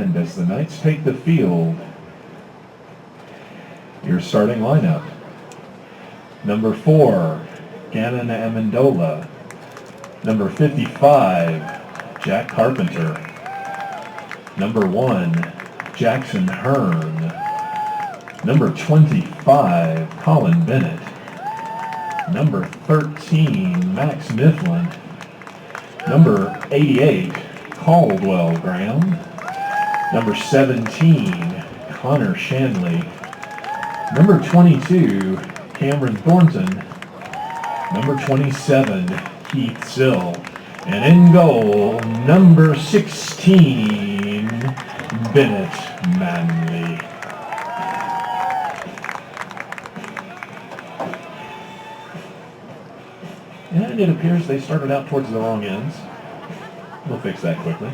And as the Knights take the field, your starting lineup. Number 4, Gannon Amendola. Number 55, Jack Carpenter. Number 1, Jackson Hearn. Number 25, Colin Bennett. Number 13, Max Mifflin. Number 88, Caldwell Graham. Number 17, Connor Shanley. Number 22, Cameron Thornton. Number 27, Keith Sill. And in goal, number 16, Bennett Manley. And it appears they started out towards the wrong ends. We'll fix that quickly.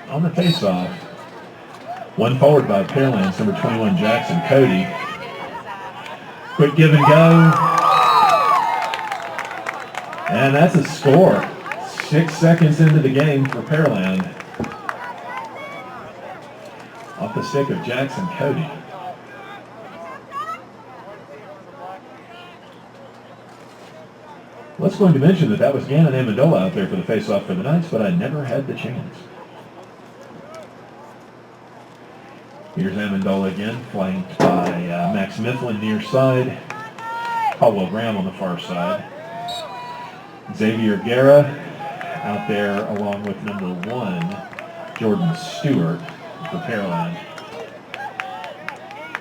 On the face-off, one forward by Pearland, number 21, Jackson Cody. Quick give and go. And that's a score. 6 seconds into the game for Pearland. Off the stick of Jackson Cody. Was going to mention that was Gannon Amendola out there for the face-off for the Knights, but I never had the chance. Here's Amendola again, flanked by Max Mifflin near side. Caldwell Graham on the far side. Xavier Guerra out there along with number 1, Jordan Stewart for Pearland.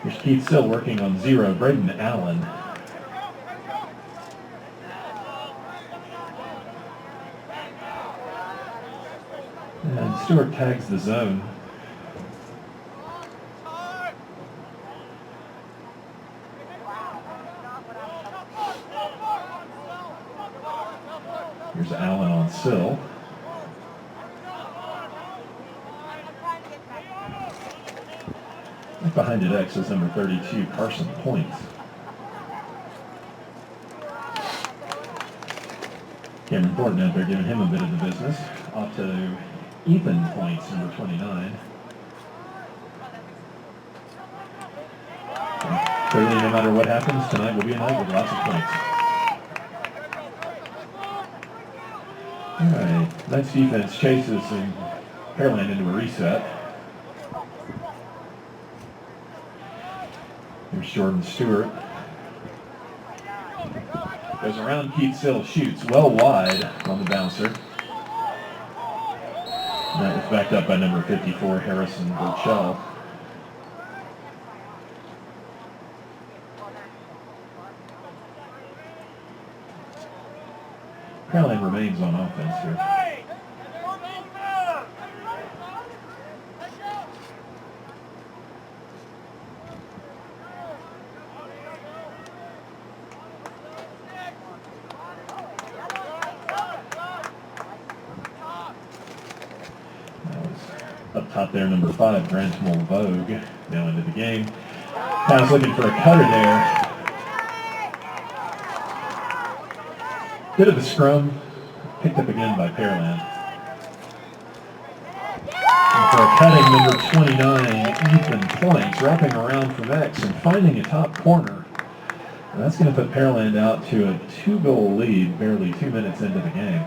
Here's Keith Sill working on 0, Braden Allen. And Stewart tags the zone. Here's Allen on Sill. Right behind it X is number 32, Carson Points. Cameron Thornton out there giving him a bit of the business. Off to Ethan Points, number 29. And clearly, no matter what happens, tonight will be a night with lots of points. All right, Knights defense chases and Pearland into a reset. Here's Jordan Stewart. Goes around, Keith Sill shoots well wide on the bouncer. And that was backed up by number 54, Harrison Burchell. Pearland remains on offense here. Up top there, number 5, Grant Mulvogue, now into the game. Pass looking for a cutter there. Bit of a scrum, picked up again by Pearland. And for a cutting, number 29, Ethan Points, wrapping around from X and finding a top corner. And that's going to put Pearland out to a 2-goal lead, barely 2 minutes into the game.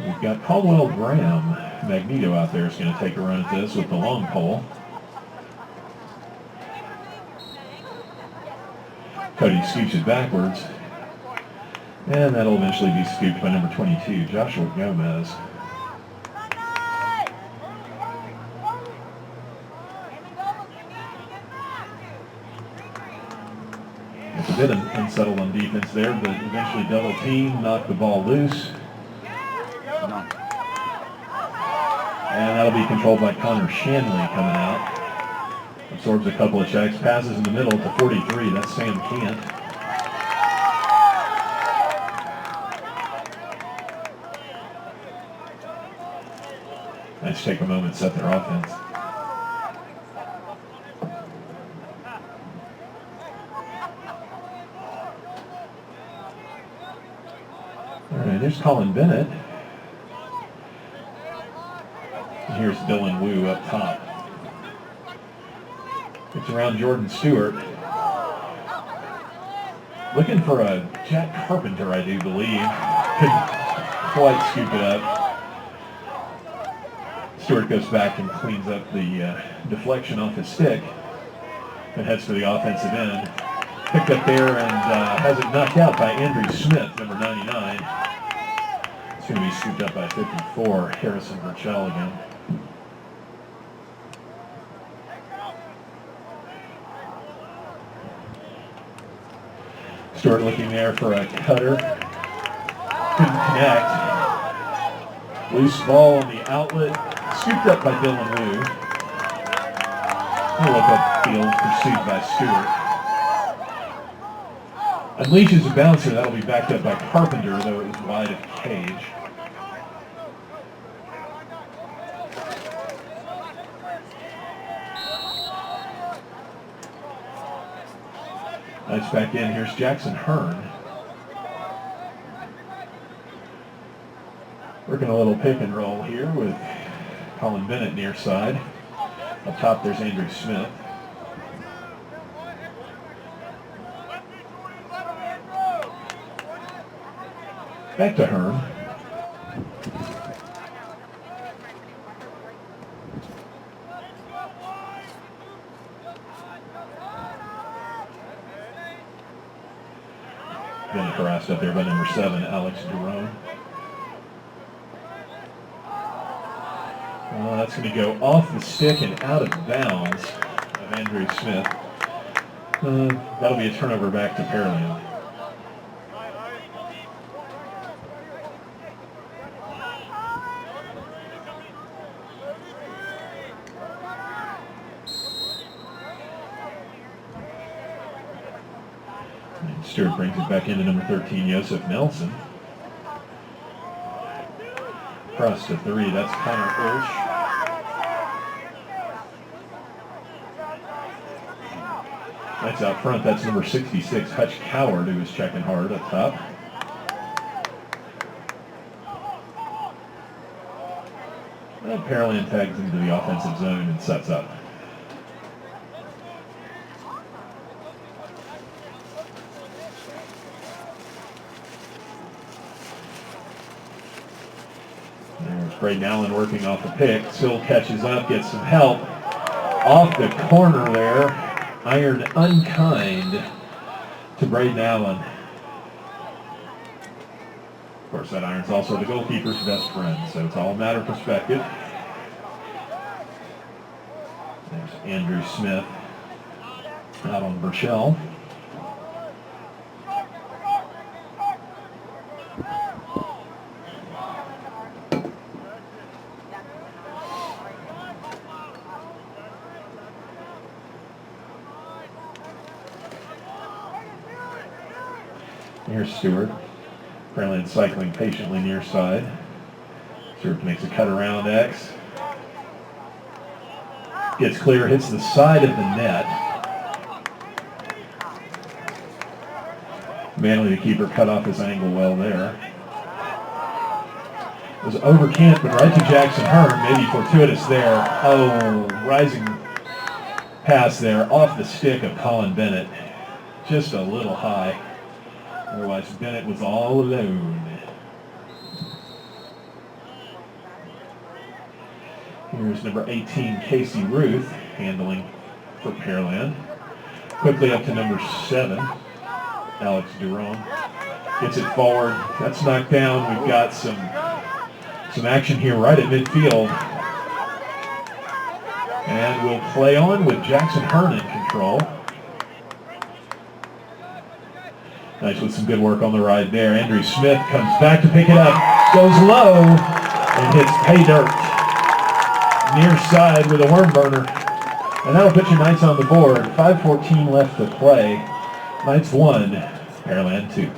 We've got Caldwell Graham. Magneto out there is going to take a run at this with the long pole. Cody scoops it backwards. And that'll eventually be scooped by number 22, Joshua Gomez. It's a bit unsettled on defense there, but eventually double team, knocked the ball loose. And that'll be controlled by Connor Shanley coming out. Absorbs a couple of checks, passes in the middle to 43. That's Sam Cant. Let's take a moment to set their offense. All right, there's Colin Bennett. And here's Dylan Wu up top. It's around Jordan Stewart. Looking for a Jack Carpenter, I do believe. Couldn't quite scoop it up. Stewart goes back and cleans up the deflection off his stick and heads for the offensive end. Picked up there and has it knocked out by Andrew Smith, number 99. It's going to be scooped up by 54, Harrison Burchell again. Stewart looking there for a cutter. Couldn't connect. Loose ball on the outlet. Scooped up by Dylan Wu. A look upfield pursued by Stewart. Unleashes a bouncer. That'll be backed up by Carpenter, though it was wide of cage. Nice back in. Here's Jackson Hearn. Working a little pick and roll here with Colin Bennett near side. Up top there's Andrew Smith. Back to Hearn. Bennett harassed up there by number 7, Alex Jerome. That's going to go off the stick and out of bounds of Andrew Smith. That'll be a turnover back to Pearland. And Stewart brings it back into number 13, Joseph Nelson. Cross to 3, that's Connor Ulsh. That's out front, that's number 66, Hutch Coward, who was checking hard up top. And Pearland tags into the offensive zone and sets up. There's Braden Allen working off the pick. Still catches up, gets some help. Off the corner there. Iron unkind to Braden Allen. Of course, that iron's also the goalkeeper's best friend, so it's all a matter of perspective. There's Andrew Smith out on Burchell. Here's Stewart. Pearland cycling patiently near side. Stewart makes a cut around X. Gets clear, hits the side of the net. Manley, the keeper, cut off his angle well there. It was over Camp, but right to Jackson Hearn. Maybe fortuitous there. Oh, rising pass there off the stick of Colin Bennett. Just a little high. Otherwise, Bennett was all alone. Here's number 18, Casey Ruth, handling for Pearland. Quickly up to number 7. Alex Durone gets it forward. That's knocked down. We've got some action here right at midfield. And we'll play on with Jackson Hearn in control. Nice with some good work on the ride there. Andrew Smith comes back to pick it up. Goes low and hits pay dirt. Near side with a worm burner. And that'll put your Knights on the board. 5:14 left to play. Knights 1, Pearland 2.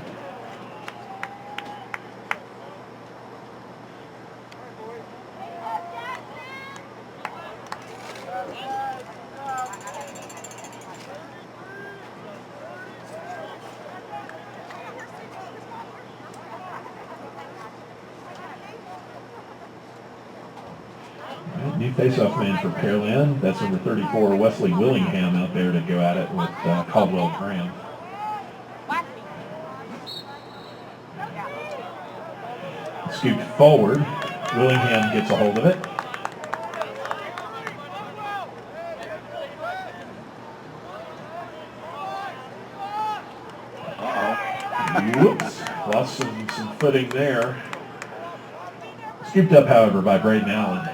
New face-off man for Pearland. That's number 34, Wesley Willingham, out there to go at it with Caldwell Graham. Scooped forward. Willingham gets a hold of it. Whoops. Lost some footing there. Scooped up, however, by Braden Allen.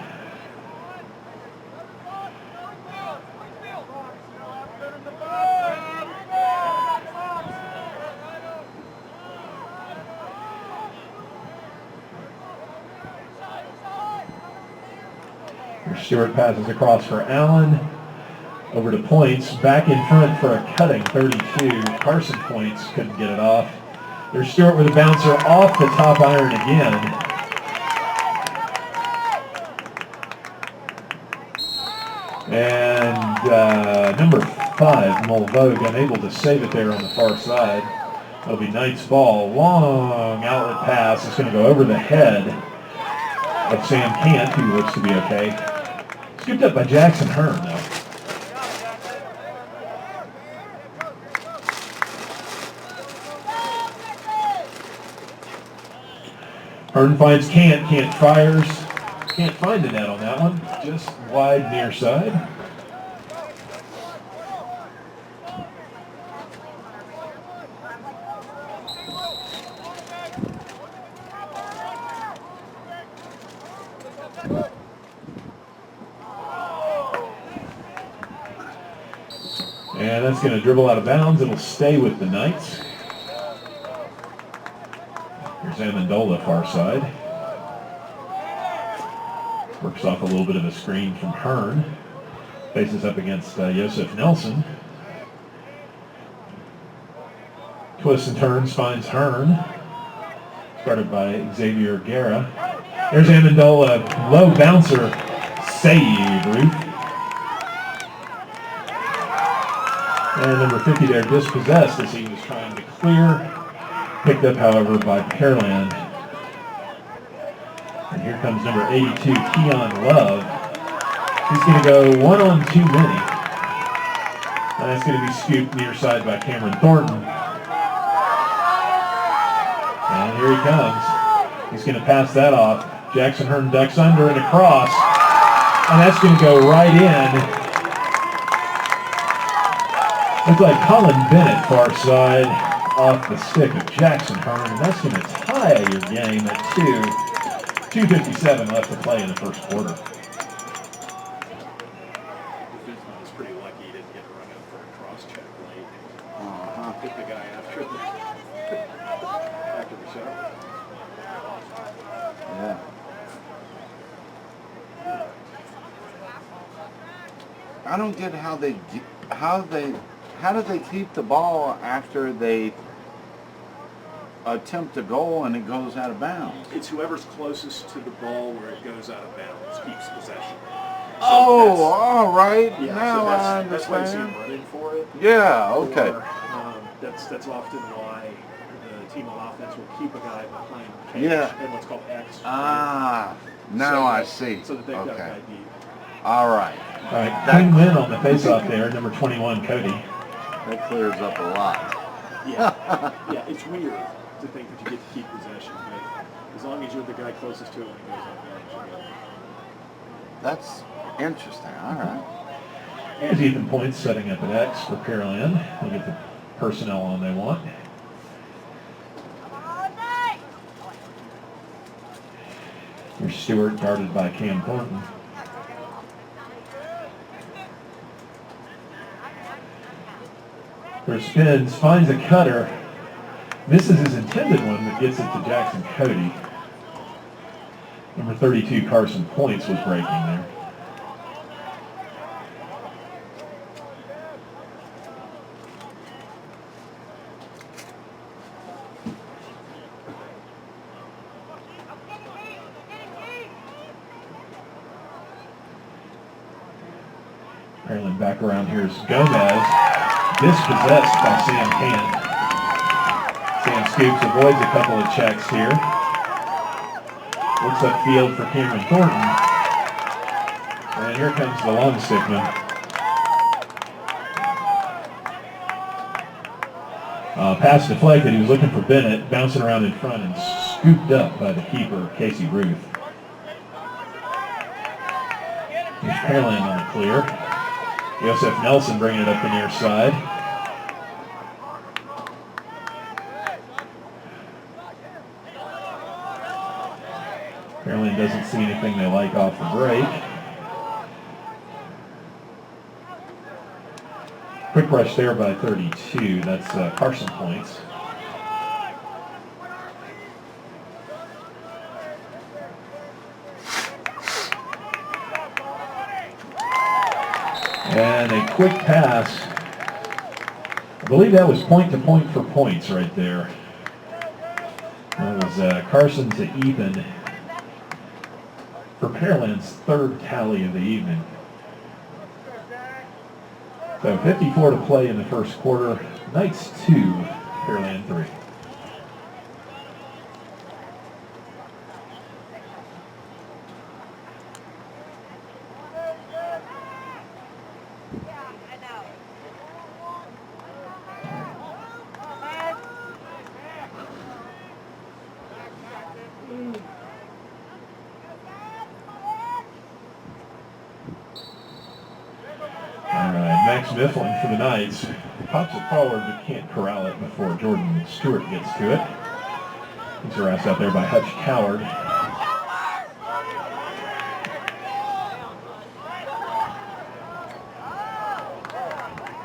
Stewart passes across for Allen. Over to Points. Back in front for a cutting 32. Carson Points couldn't get it off. There's Stewart with a bouncer off the top iron again. And number 5, Mulvogue, unable to save it there on the far side. That'll be Knight's ball. Long outlet pass. It's going to go over the head of Sam Cant, who looks to be okay. Scooped up by Jackson Hearn, though. Hearn finds Cant. Cant fires. Can't find the net on that one. Just wide near side. And that's going to dribble out of bounds. It'll stay with the Knights. Here's Amendola, far side. Works off a little bit of a screen from Hearn. Faces up against Joseph Nelson. Twists and turns, finds Hearn. Started by Xavier Guerra. There's Amendola, low bouncer. Save, Ruth. And number 50 there dispossessed as he was trying to clear. Picked up, however, by Pearland. And here comes number 82, Keon Love. He's going to go 1 on 2 many. And that's going to be scooped near side by Cameron Thornton. And here he comes. He's going to pass that off. Jackson Hearn ducks under and across. And that's going to go right in. Looks like Colin Bennett, far side, off the stick of Jackson Hearn, and that's going to tie your game at 2. 2:57 left to play in the first quarter. The defenseman was pretty lucky he didn't get run out for a cross-check late. Hit the guy after the shot. Yeah. I don't get how do they keep the ball after they attempt a goal and it goes out of bounds? It's whoever's closest to the ball where it goes out of bounds keeps possession. So all right. Yeah, now I that's why you see him understand. running for it. Yeah, okay. Or, that's often why the team on offense will keep a guy behind the cage Yeah. in what's called X. Ah, now I see. So that they've got a guy Okay. deep. All right. All right, clean win on the face-off there, number 21, Cody. That clears up a lot. Yeah, yeah, it's weird to think that you get to keep possession, but as long as you're the guy closest to it when it goes on the bench, That's interesting. All right. Here's Ethan Points setting up at X for Pearland. They'll get the personnel on they want. Here's Stewart, guarded by Cam Thornton. For spins, finds a cutter, misses his intended one, but gets it to Jackson Cody. Number 32, Carson Points, was breaking there. Pearland back around. Here's Gomez, dispossessed by Sam Cant. Sam Scoops avoids a couple of checks here. Looks upfield for Cameron Thornton. And here comes the long stickman. Pass deflected. He was looking for Bennett, bouncing around in front and scooped up by the keeper, Casey Ruth. Here's Pearland on the clear. Joseph Nelson bringing it up the near side. Pearland doesn't see anything they like off the break. Quick rush there by 32. That's Carson Points. And a quick pass. I believe that was point to point for Points right there. That was Carson to Ethan for Pearland's third tally of the evening. So 54 to play in the first quarter. Knights 2, Pearland 3. Max Mifflin for the Knights. Pops it forward but can't corral it before Jordan Stewart gets to it. He's harassed out there by Hutch Coward.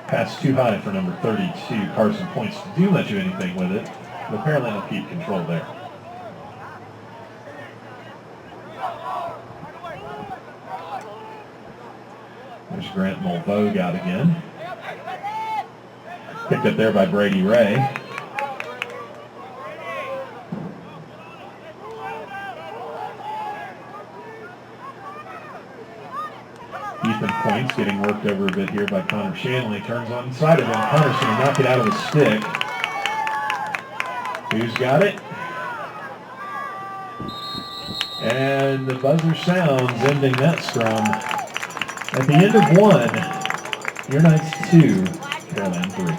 Pass too high for number 32, Carson Points, to do much of anything with it. But Pearland will keep control there. There's Grant Mulvogue out again. Picked up there by Brady Ray. Ethan Points getting worked over a bit here by Connor Shanley. Turns on inside of him. Connor's going to knock it out of the stick. Who's got it? And the buzzer sounds, ending that scrum. At the end of one, your Knights 2, Pearland 3.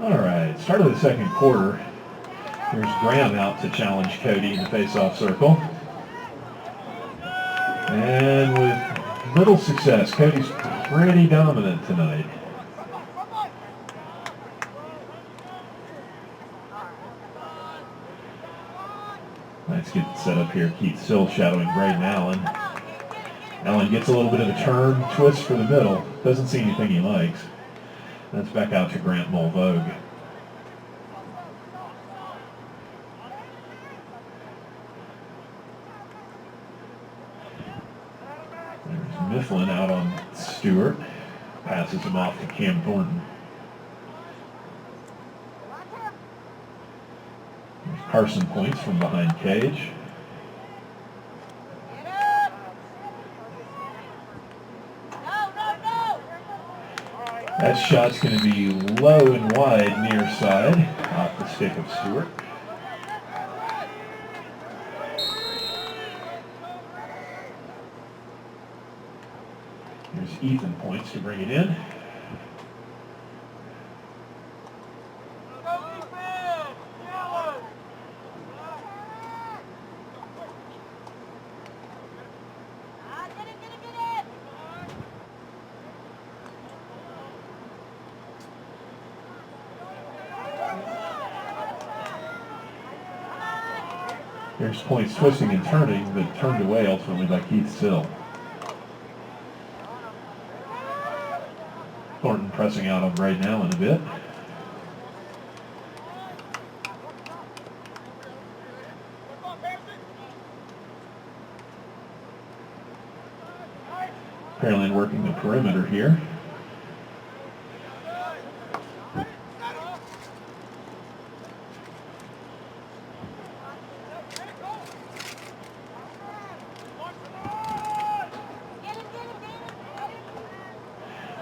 All right, start of the second quarter. Here's Graham out to challenge Cody in the face-off circle. And with little success, Cody's pretty dominant tonight. Let's get set up here. Keith Sill shadowing Braden Allen. Allen gets a little bit of a turn, twist for the middle. Doesn't see anything he likes. That's back out to Grant Mulvogue. There's Mifflin out on Stewart. Passes him off to Cam Thornton. There's Carson Points from behind cage. That shot's going to be low and wide near side, off the stick of Stewart. Here's Ethan Points to bring it in. Here's Points twisting and turning, but turned away ultimately by Keith Sill. Thornton pressing out on Braden Allen a bit. Pearland working the perimeter here.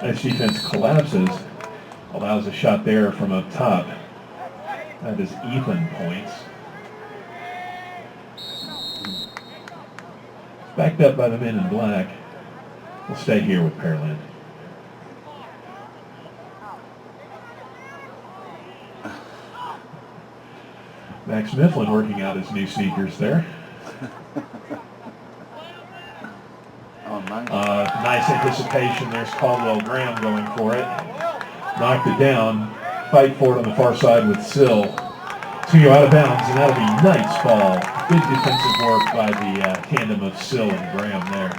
Nice defense collapses, allows a shot there from up top. That is Ethan Points. Backed up by the men in black. We'll stay here with Pearland. Max Mifflin working out his new sneakers there. Nice anticipation. There's Caldwell Graham going for it. Knocked it down. Fight for it on the far side with Sill. It's going to go out of bounds, and that'll be nice ball. Good defensive work by the tandem of Sill and Graham there.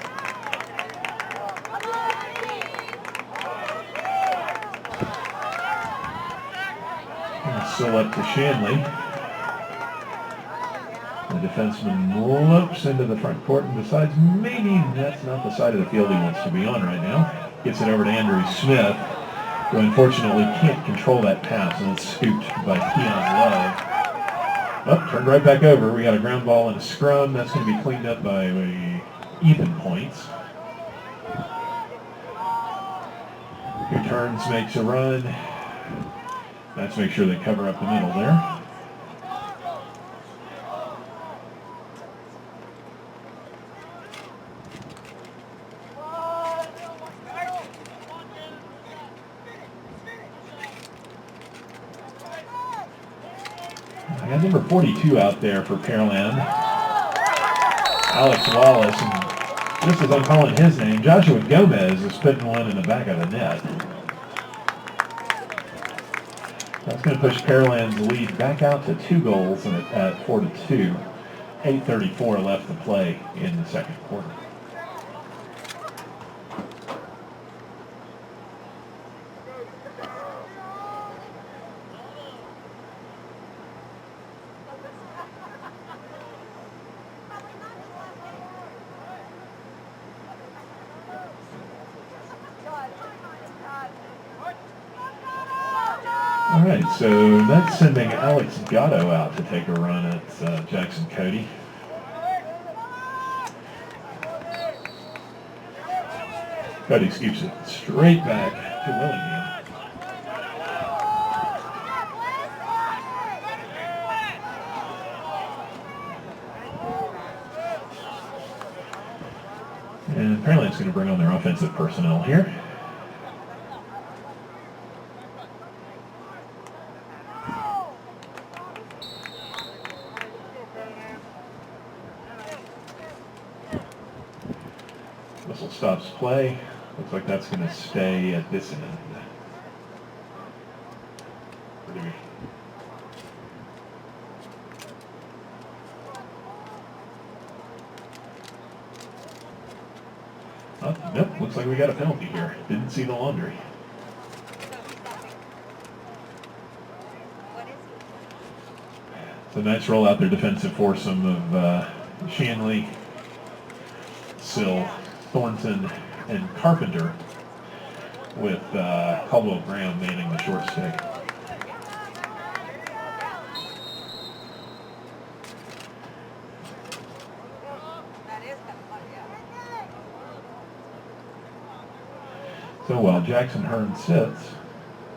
And Sill up to Shanley. The defenseman looks into the front court and decides maybe that's not the side of the field he wants to be on right now. Gets it over to Andrew Smith, who unfortunately can't control that pass, and it's scooped by Keon Love. Oh, turned right back over. We got a ground ball and a scrum. That's going to be cleaned up by Ethan Points. Who turns, makes a run. Let's make sure they cover up the middle there. I got number 42 out there for Pearland. Alex Wallace, and just as I'm calling his name, Joshua Gomez is putting one in the back of the net. That's going to push Pearland's lead back out to 2 goals at 4-2. 8:34 left to play in the second quarter. All right, so that's sending Alex Gatto out to take a run at Jackson Cody. Cody scoops it straight back to Willingham. And apparently it's going to bring on their offensive personnel here. Whistle stops play. Looks like that's going to stay at this end. Nope, looks like we got a penalty here. Didn't see the laundry. So nice roll out their defensive foursome of Shanley, Sill, Thornton, and Carpenter, with Caldwell Graham manning the short stick. So while Jackson Hearn sits, let's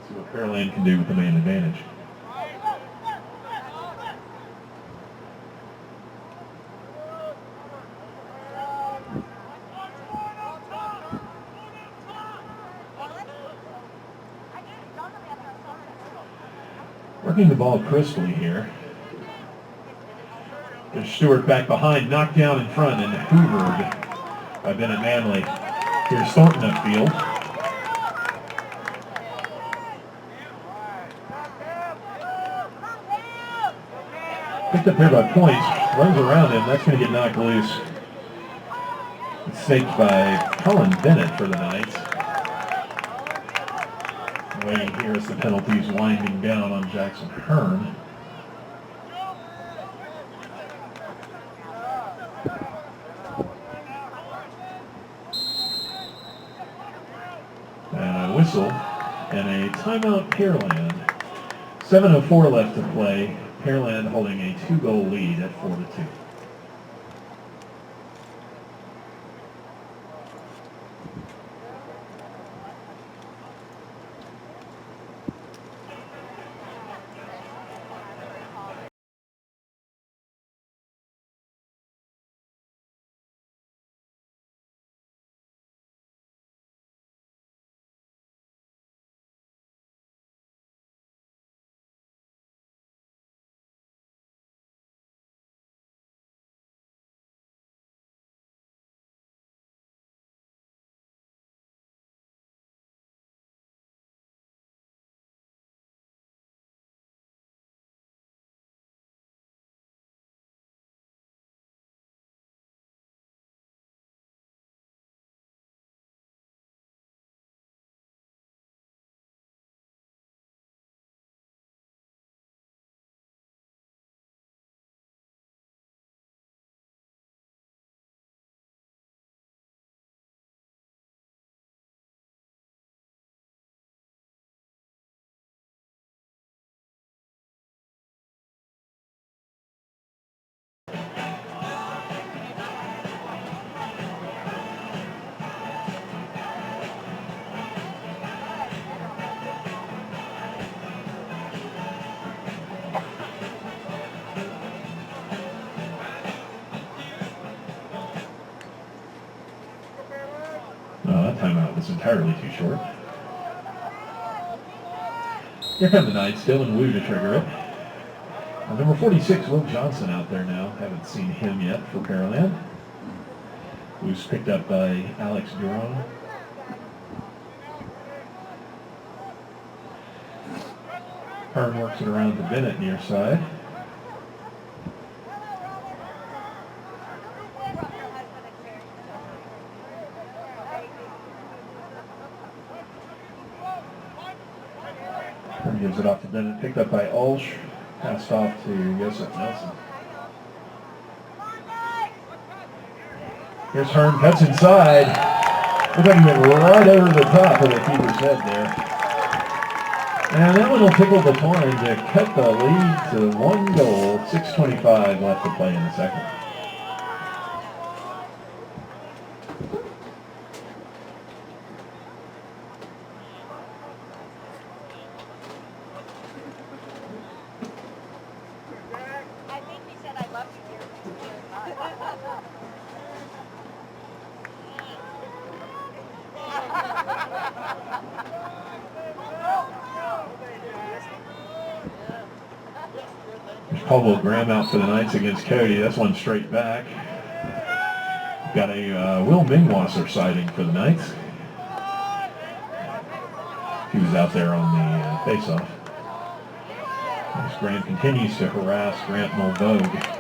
see what Pearland can do with the man advantage. Working the ball crisply here. There's Stewart back behind, knocked down in front and hoovered by Bennett Manley. Here's Thornton upfield. Picked up here by points, runs around him, that's going to get knocked loose. It's staked by Colin Bennett for the Knights. Waiting here as the penalties winding down on Jackson Hearn. And a whistle and a timeout Pearland. 7:04 left to play. Pearland holding a 2-goal lead at 4-2. That timeout was entirely too short. Here come the Knights, Dylan Wu to trigger it. Number 46, Will Johnson out there now. Haven't seen him yet for Pearland. Wu's picked up by Alex Duron. Hearn works it around to Bennett near side. Gives it off to Bennett, picked up by Ulsh, passed off to Joseph Nelson. Here's Hearn, cuts inside. Looks like he went right over the top of the keeper's head there. And that one will tickle the twine to cut the lead to 1 goal, 6:25 left to play in the second. Caldwell Graham out for the Knights against Cody. That's one straight back. Got a Will Mingwasser sighting for the Knights. He was out there on the face-off. As Grant continues to harass Grant Mulvogue.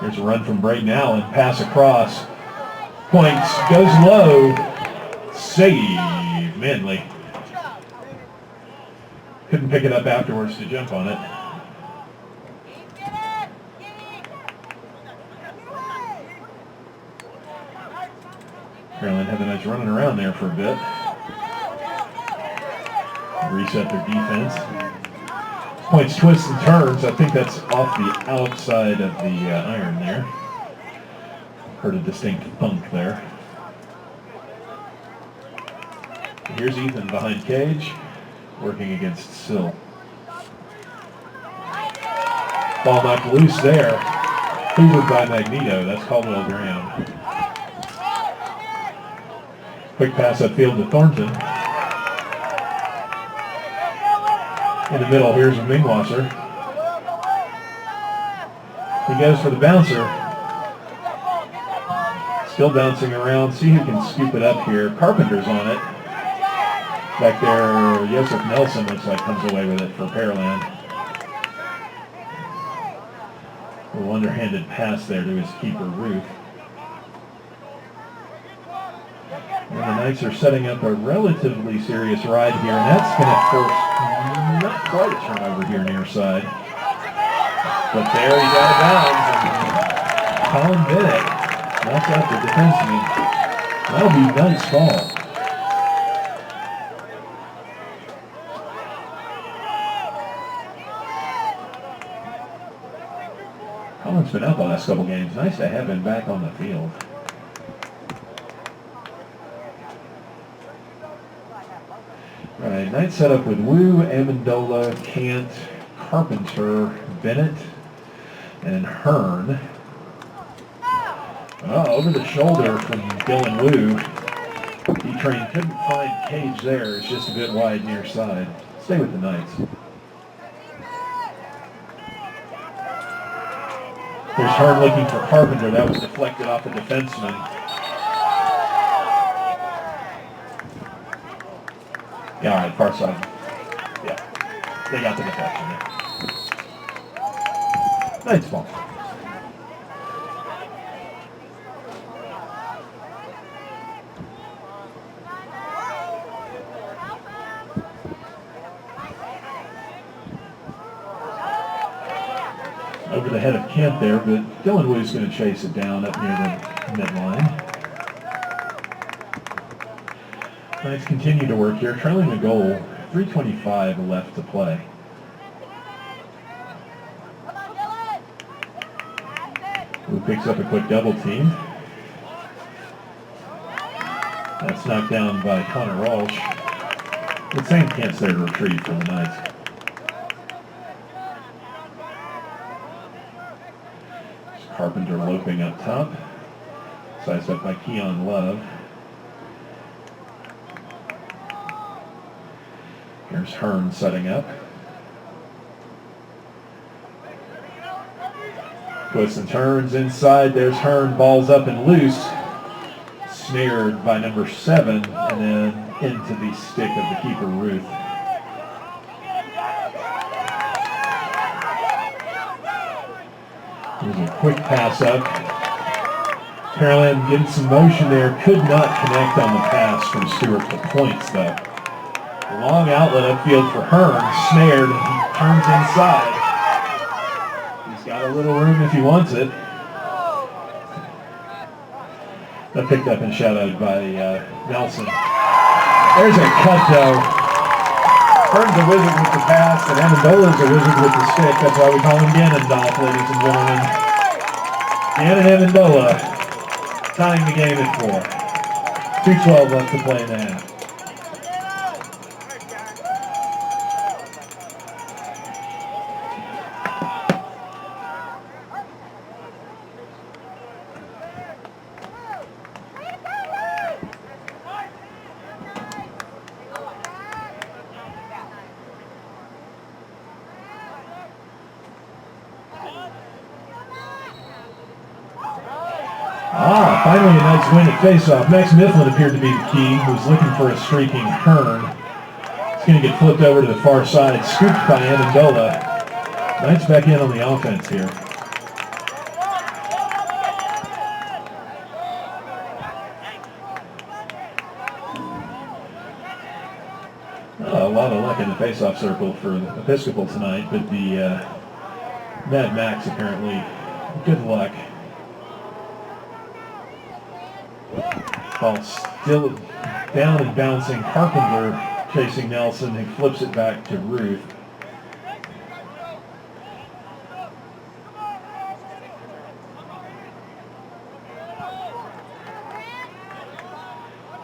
Here's a run from Braden Allen, pass across. Points, goes low. Save, Manley. Couldn't pick it up afterwards to jump on it. Pearland had the Knights running around there for a bit. Reset their defense. Points, twists, and turns. I think that's off the outside of the iron there. Heard a distinct thunk there. Here's Ethan behind cage, working against Sill. Ball knocked loose there. Hoovered by Magneto. That's Caldwell Graham. Quick pass upfield to Thornton. In the middle, here's Mingwasser. He goes for the bouncer. Still bouncing around. See who can scoop it up here. Carpenter's on it. Back there, Joseph Nelson looks like comes away with it for Pearland. A little underhanded pass there to his keeper, Ruth. And the Knights are setting up a relatively serious ride here, and that's going to force not quite a turnover here near side. But there he's out of bounds, and Colin Bennett knocks out the defenseman. That'll be Knight's ball. Colin's been out the last couple games. Nice to have him back on the field. All right, Knights set up with Wu, Amendola, Cant, Carpenter, Bennett, and Hearn. Oh, over the shoulder from Dylan Wu. D-Train couldn't find Cage there. It's just a bit wide near side. Stay with the Knights. There's Hearn looking for Carpenter. That was deflected off a defenseman. Yeah, all right, far side. Yeah, they got the deflection there. Nice ball. Over the head of Kent there, but Dylan Wu's going to chase it down up near the midline. Knights continue to work here, trailing the goal, 3:25 left to play. Wu picks up a quick double team. That's knocked down by Connor Walsh. But Sam Kent's there to retrieve for the Knights. Carpenter loping up top. Sized up by Keon Love. Here's Hearn setting up. Twists and turns inside. There's Hearn. Ball's up and loose. Snared by number 7 and then into the stick of the keeper, Ruth. There's a quick pass up. Pearland getting some motion there. Could not connect on the pass from Stewart to points, though. Long outlet upfield for Hearn. Snared. He turns inside. He's got a little room if he wants it. That picked up and shot out by Nelson. There's a cut, though. Hearn's a wizard with the pass, and Amendola's a wizard with the stick. That's why we call him Ganondorf, ladies and gentlemen. Ganon Amendola tying the game at 4. 2:12 left to play in the half. Finally, a Knights win at faceoff. Max Mifflin appeared to be the key. He was looking for a streaking Hearn. It's going to get flipped over to the far side, scooped by Amendola. Knights back in on the offense here. A lot of luck in the faceoff circle for Episcopal tonight, but the Mad Max apparently good luck. Ball still down and bouncing. Carpenter chasing Nelson, who flips it back to Ruth.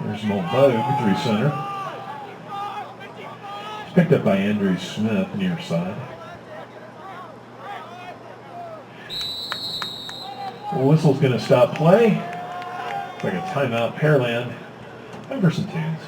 There's Mulvogue through center. It's picked up by Andrew Smith near side. The whistle's going to stop play. It's like a timeout. Pearland. Time for some tunes.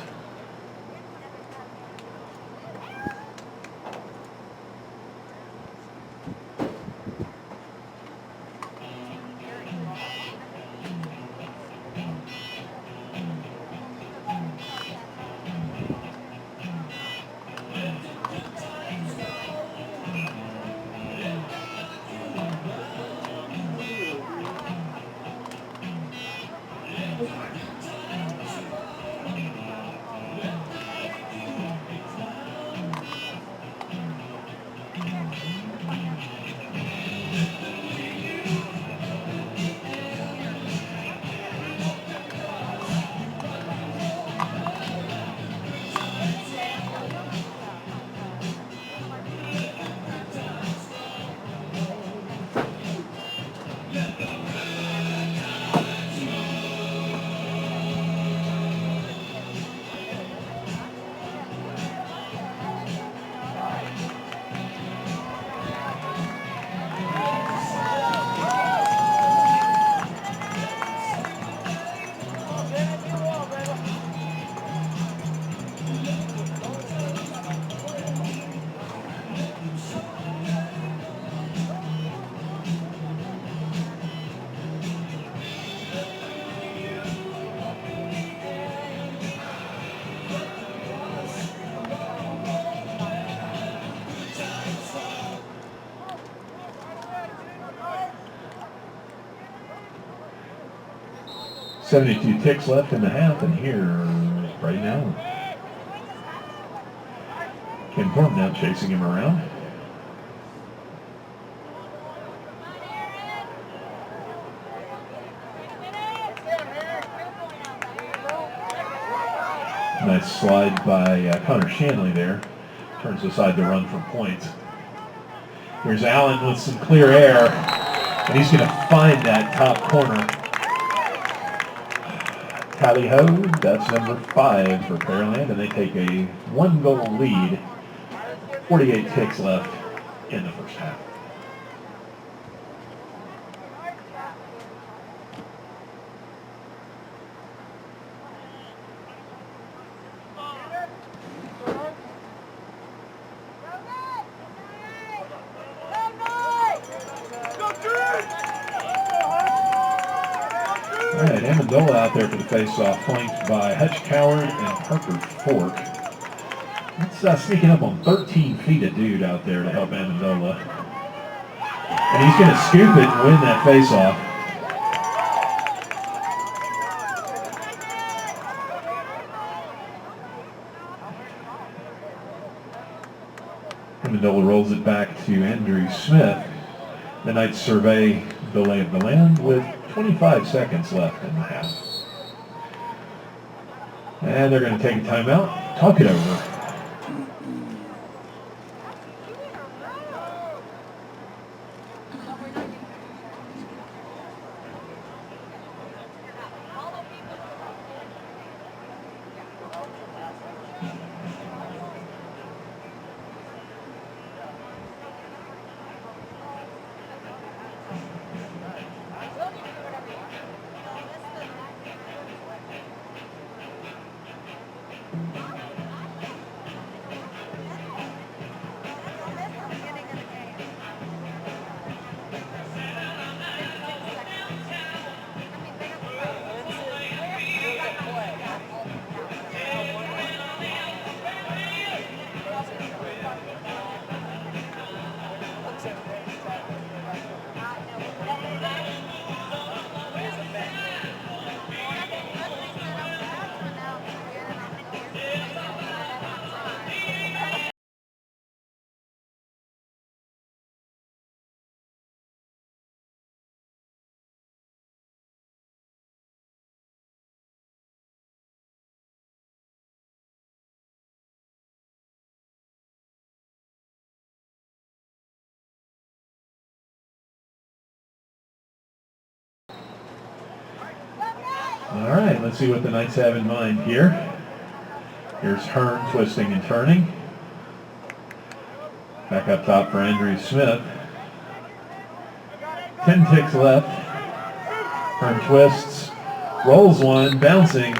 .72 ticks left in the half, and here right now, Ken Thornton now chasing him around. Nice slide by Connor Shanley there. Turns aside to run from points. Here's Allen with some clear air, and he's going to find that top corner. Tally ho, that's number 5 for Pearland, and they take a 1-goal lead. 48 ticks left in the first half. All right, Amendola out there for the face-off, flanked by Hutch Coward and Parker Fork. It's sneaking up on 13 feet of dude out there to help Amendola. And he's going to scoop it and win that face-off. Amendola rolls it back to Andrew Smith. The Knights survey the lay of the land with 25 seconds left in the half. And they're going to take a timeout, talk it over. All right, let's see what the Knights have in mind here. Here's Hearn twisting and turning. Back up top for Andrew Smith. 10 ticks left. Hearn twists, rolls one, bouncing.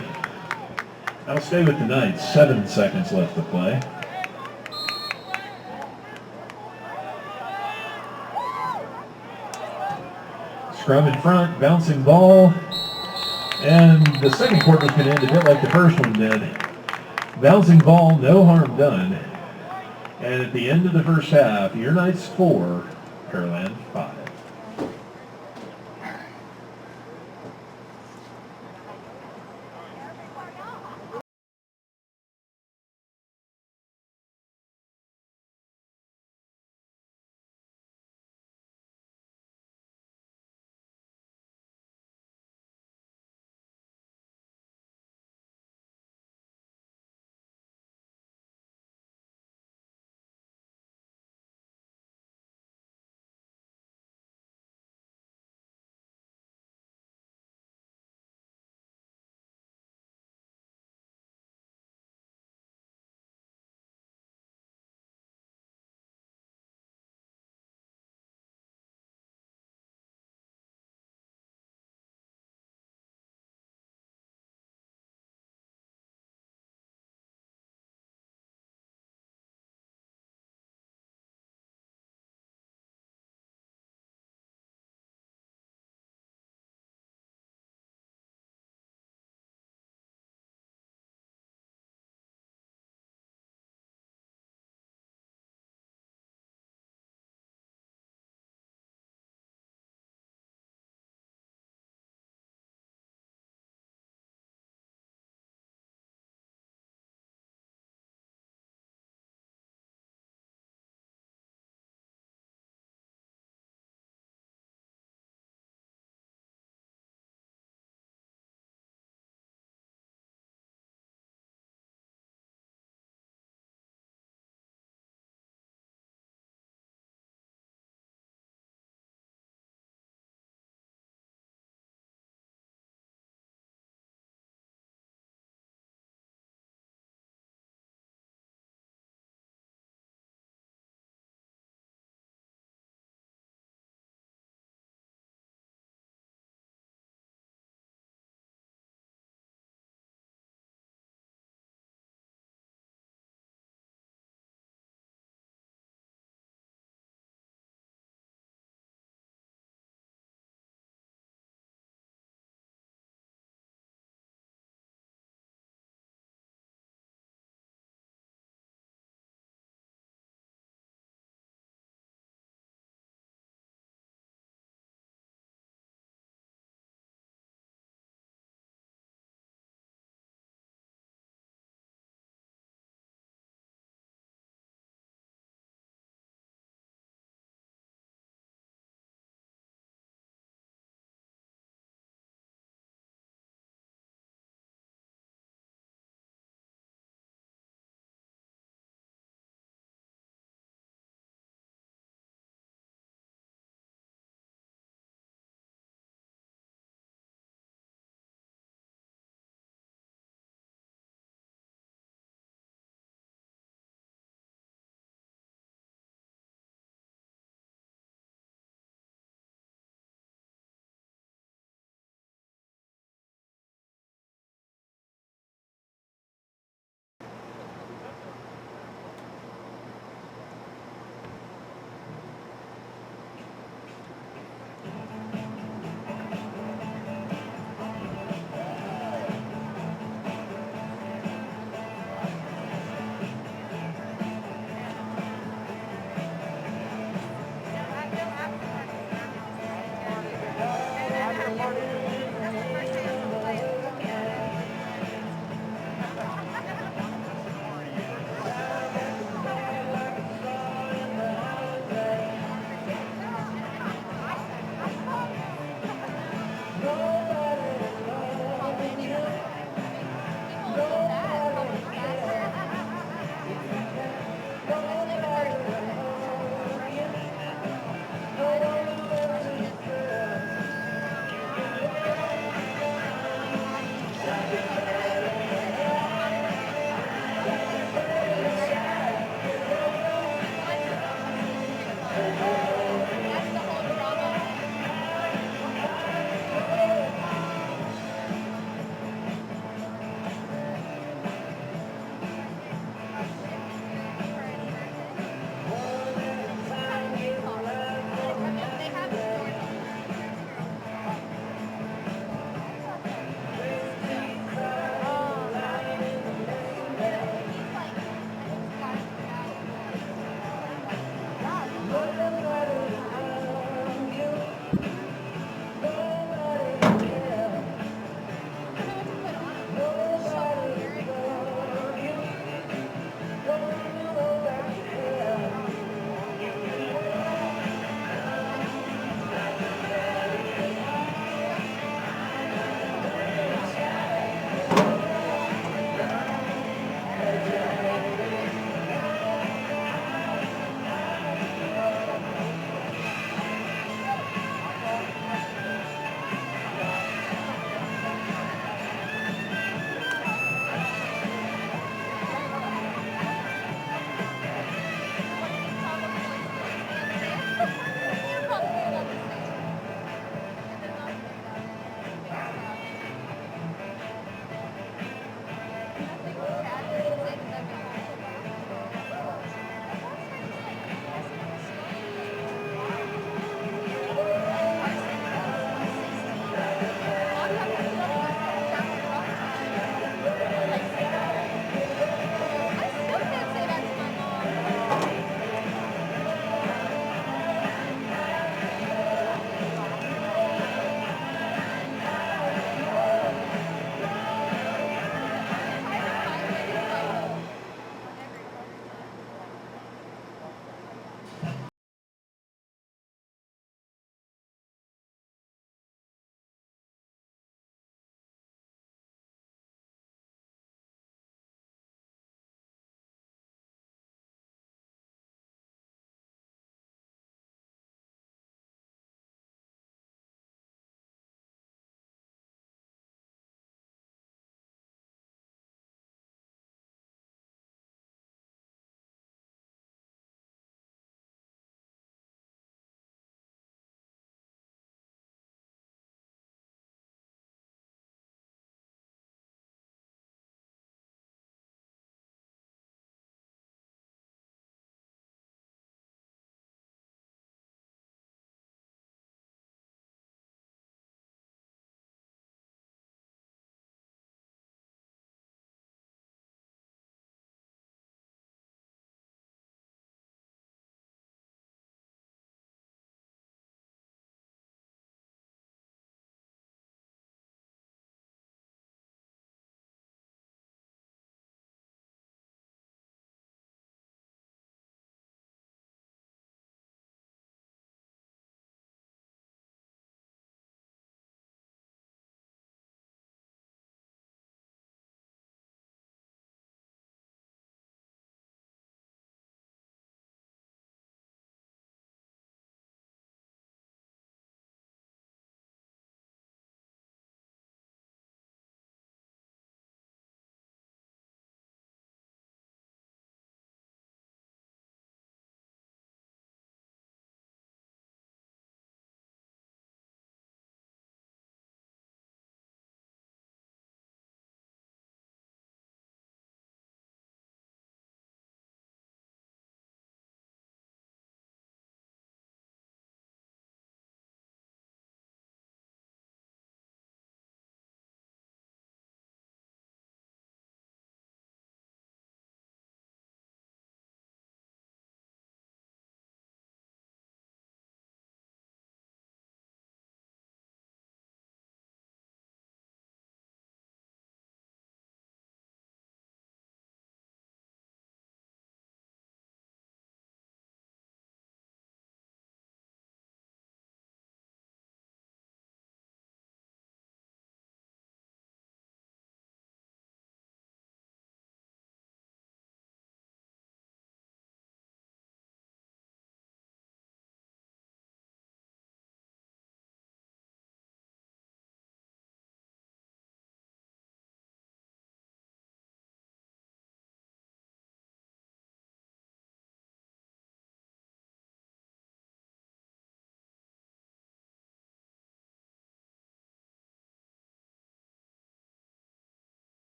That'll stay with the Knights. 7 seconds left to play. Scrum in front, bouncing ball. And the second quarter can end a bit like the first one did. Bouncing ball, no harm done. And at the end of the first half, your Knights 4, Pearland 5.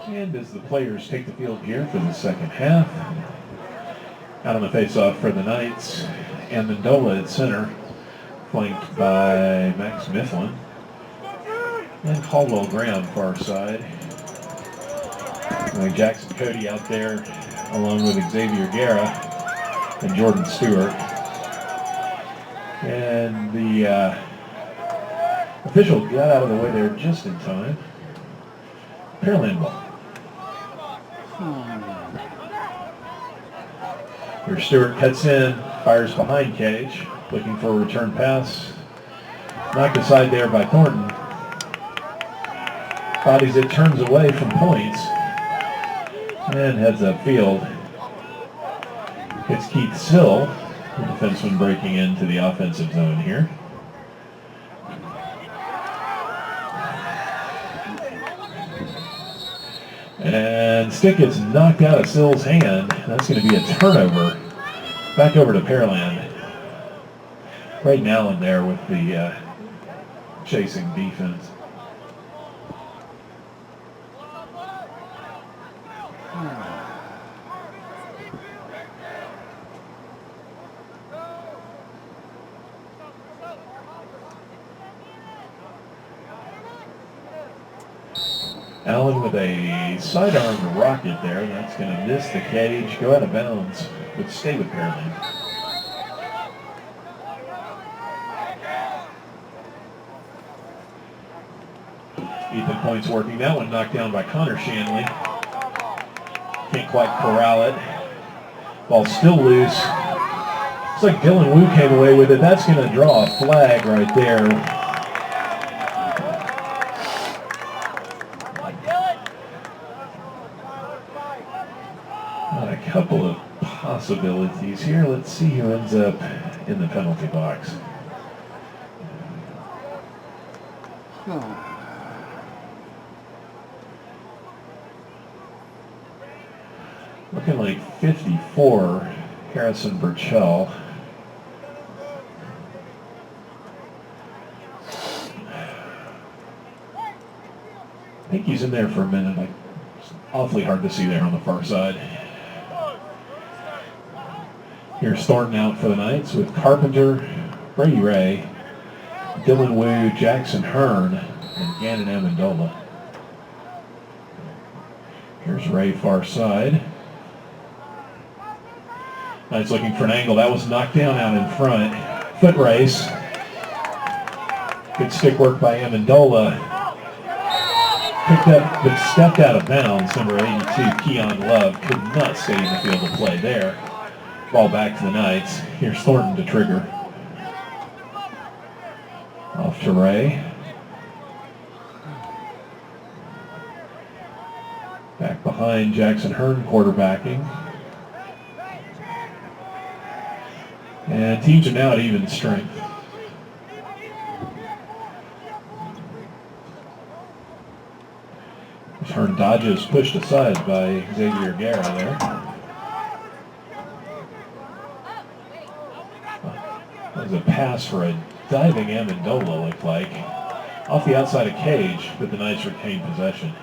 And as the players take the field here for the second half, out on the face-off for the Knights, Amendola at center, flanked by Max Mifflin, and Caldwell Graham far side. And Jackson Cody out there, along with Xavier Guerra and Jordan Stewart. And the official got out of the way there just in time. Pearland ball. Here Stewart cuts in, fires behind cage, looking for a return pass. Knocked aside there by Thornton. Bodies it, turns away from points, and heads upfield. It's Keith Sill, the defenseman breaking into the offensive zone here. And stick gets knocked out of Sill's hand. That's going to be a turnover. Back over to Pearland. Right now in there with the chasing defense. Allen with a sidearm rocket there. That's going to miss the cage, go out of bounds, but stay with Pearland. Ethan Point's working that one, knocked down by Connor Shanley. Can't quite corral it. Ball's still loose. Looks like Dylan Wu came away with it. That's going to draw a flag right there. Got a couple of possibilities here. Let's see who ends up in the penalty box. Looking like 54, Harrison Burchell. I think he's in there for a minute. It's awfully hard to see there on the far side. Here's Thornton out for the Knights with Carpenter, Brady Ray, Dylan Wu, Jackson Hearn, and Gannon Amendola. Here's Ray far side. Knights looking for an angle. That was knocked down out in front. Foot race. Good stick work by Amendola. Picked up but stepped out of bounds. Number 82, Keon Love, could not stay in the field of play there. Ball back to the Knights. Here's Thornton to trigger. Off to Ray. Back behind Jackson Hearn quarterbacking. And teams are now at even strength. Hearn dodges, pushed aside by Xavier Guerra there. That was a pass for a diving Amendola, looked like. Off the outside of cage, but the Knights retain possession.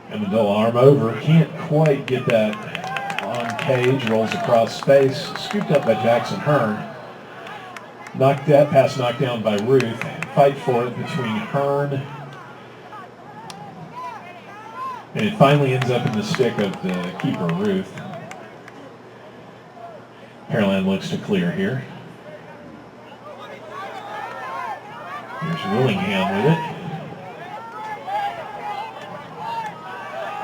Amendola arm over, can't quite get that on cage, rolls across space, scooped up by Jackson Hearn. Knocked that pass knocked down by Ruth. Fight for it between Hearn. And it finally ends up in the stick of the keeper, Ruth. Pearland looks to clear here. Here's Willingham with it.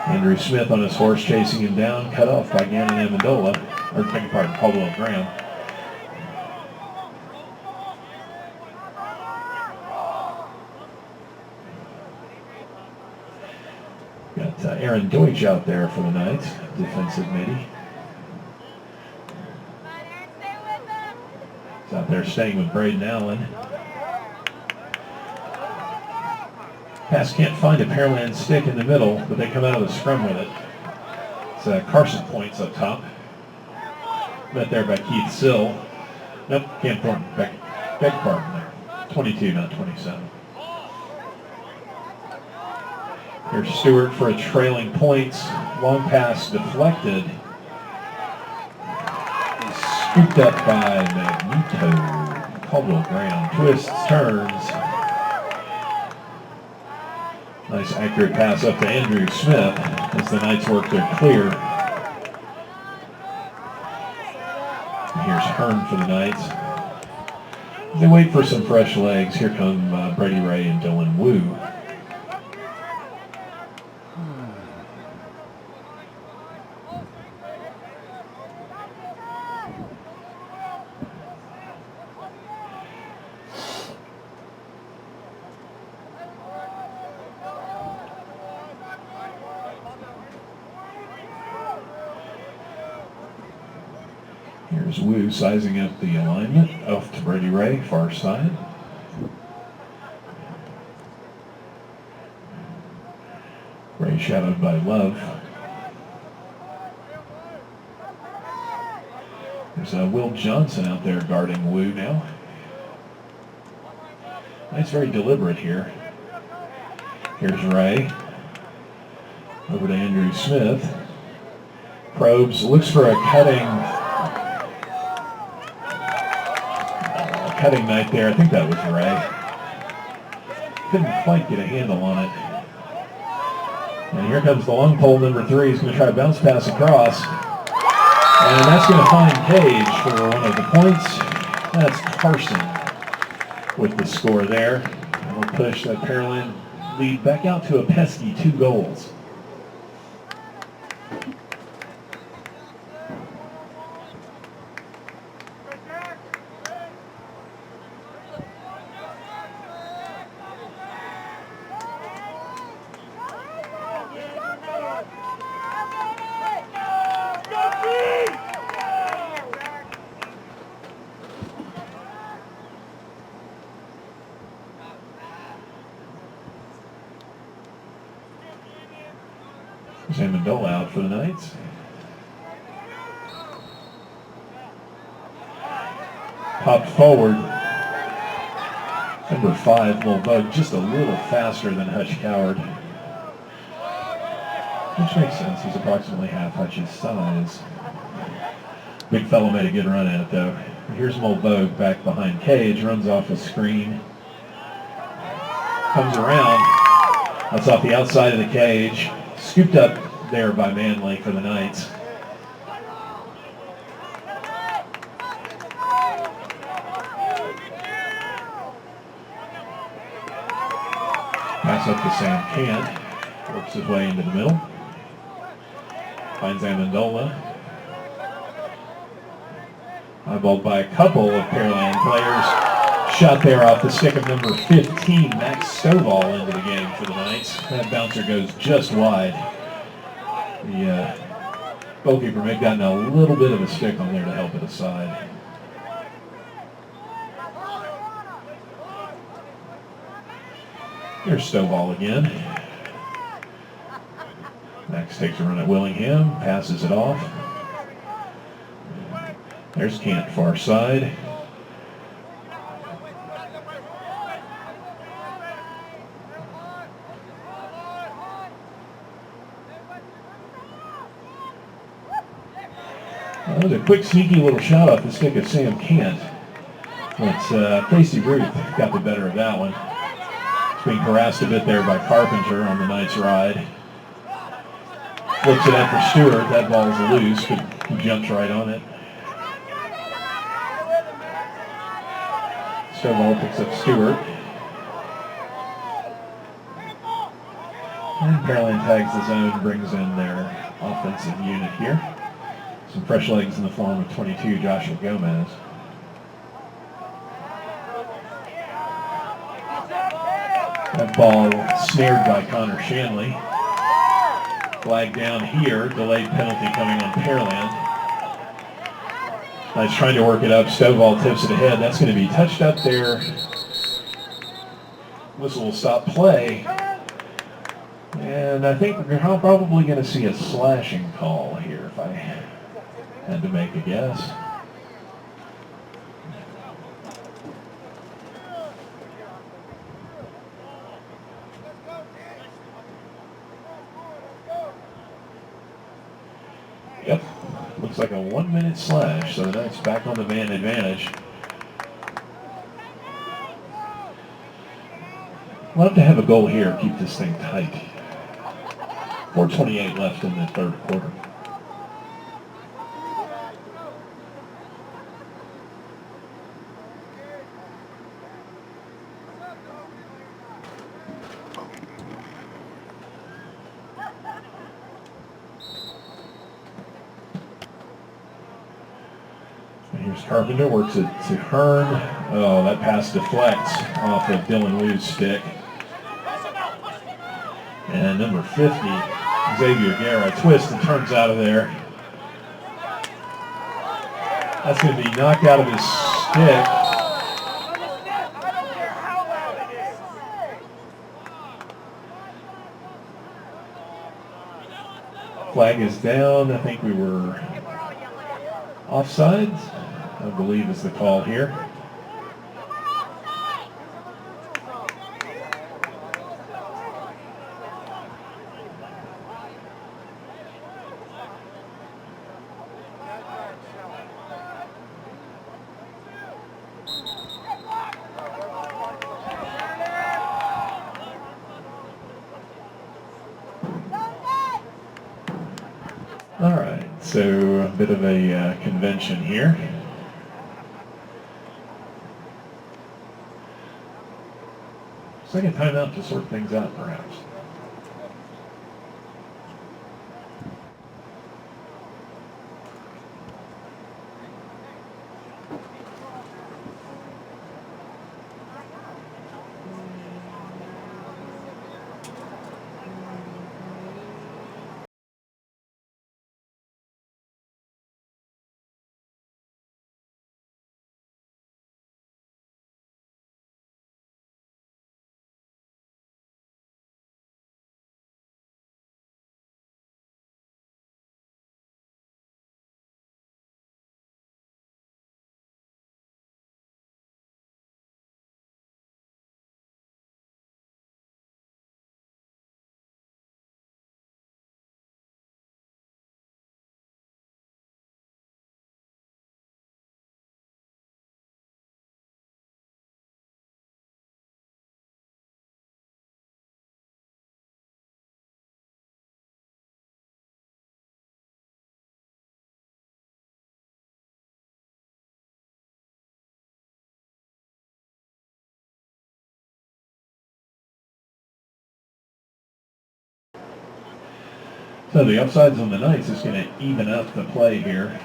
Andrew Smith on his horse chasing him down, cut off by Gannon Amendola, or beg your pardon, Caldwell Graham. Got Aaron Deutsch out there for the Knights, defensive midi. He's out there staying with Braden Allen. Pass can't find a Pearland stick in the middle, but they come out of the scrum with it. It's Carson Points up top. Met there by Keith Sill. Nope, Cam Thornton. Beg pardon there. 22, not 27. Here's Stewart for a trailing points. Long pass deflected. Scooped up by Magneto. Caldwell Graham twists, turns. Nice accurate pass up to Andrew Smith as the Knights work their clear. And here's Hearn for the Knights. They wait for some fresh legs. Here come Brady Ray and Dylan Wu. Here's Wu sizing up the alignment. Off to Brady Ray, far side. Ray shadowed by Love. There's Will Johnson out there guarding Wu now. Nice, very deliberate here. Here's Ray. Over to Andrew Smith. Probes, looks for a cutting Knight there. I think that was Ray. Couldn't quite get a handle on it. And here comes the long pole, number 3. He's going to try to bounce pass across. And that's going to find Cage for one of the points. That's Carson with the score there. And we'll push that Pearland lead back out to a pesky 2 goals. Amendola out for the Knights. Popped forward. Number 5, Mulvug, just a little faster than Hutch Coward. Which makes sense. He's approximately half Hutch's size. Big fellow made a good run at it, though. Here's Mulvug back behind Cage. Runs off a screen. Comes around. That's off the outside of the cage. Scooped up there by Manley for the Knights. Pass up to Sam Cant. Works his way into the middle. Finds Amendola. Eyeballed by a couple of Pearland players. Shot there off the stick of number 15, Max Stovall, into the game for the Knights. That bouncer goes just wide. The goalkeeper may have gotten a little bit of a stick on there to help it aside. Here's Stovall again. Max takes a run at Willingham, passes it off. There's Cant far side. That was a quick, sneaky little shot off the stick of Sam Cant. But Casey Ruth got the better of that one. It's being harassed a bit there by Carpenter on the Knights ride. Flips it out for Stewart. That ball's loose, but he jumps right on it. Stovall picks up Stewart. And Pearland tags the zone, brings in their offensive unit here. Some fresh legs in the form of 22, Joshua Gomez. That ball snared by Connor Shanley. Flag down here, delayed penalty coming on Pearland. He's trying to work it up. Stovall tips it ahead. That's going to be touched up there. Whistle will stop play. And I think we're probably going to see a slashing call here if I had to make a guess. Yep. Looks like a 1 minute slash, so the Knights back on the man advantage. Love to have a goal here, keep this thing tight. 4:28 left in the third quarter. Here's Carpenter, works it to Hearn. Oh, that pass deflects off of Dylan Wu's stick. And number 50, Xavier Guerra, twists and turns out of there. That's going to be knocked out of his stick. Flag is down. I think we were offsides, I believe is the call here. All right, so a bit of a convention here. Second timeout to sort things out, perhaps. So the upsides on the Knights is going to even up the play here.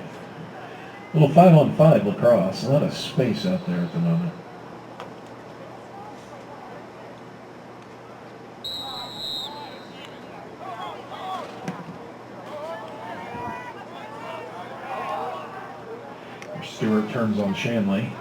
A little 5-on-5 lacrosse. A lot of space out there at the moment. Stewart turns on Shanley.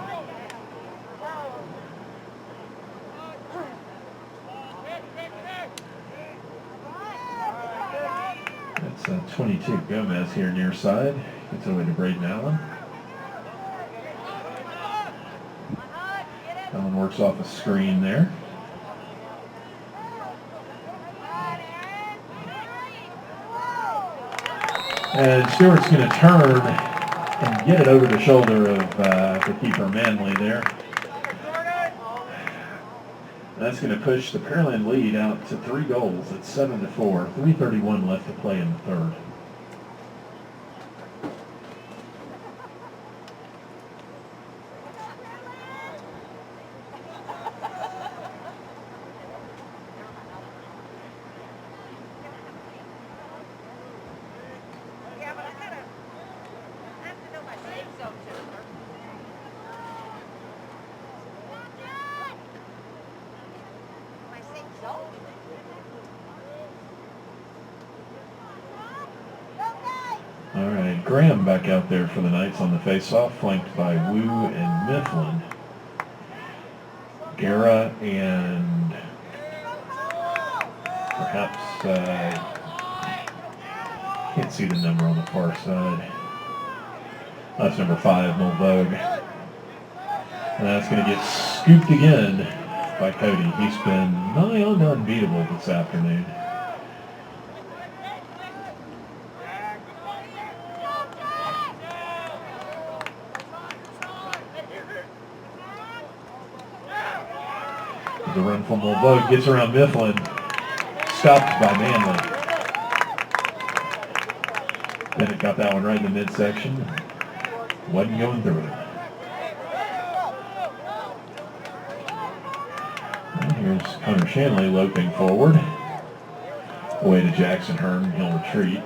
That's 22 Gomez here near side. Gets away to Braden Allen. Allen works off a screen there. And Stewart's going to turn and get it over the shoulder of the keeper Manley there. That's going to push the Pearland lead out to 3 goals. It's 7-4. 3:31 left to play in the third. Graham back out there for the Knights on the face-off, flanked by Wu and Mifflin. Guerra and perhaps, can't see the number on the far side. That's number 5, Mulvogue. And that's going to get scooped again by Cody. He's been nigh on unbeatable this afternoon. The run from Mulvogue gets around Mifflin, stopped by Manley. Bennett got that one right in the midsection. Wasn't going through it. And here's Hunter Shanley loping forward. Away to Jackson Hearn, he'll retreat.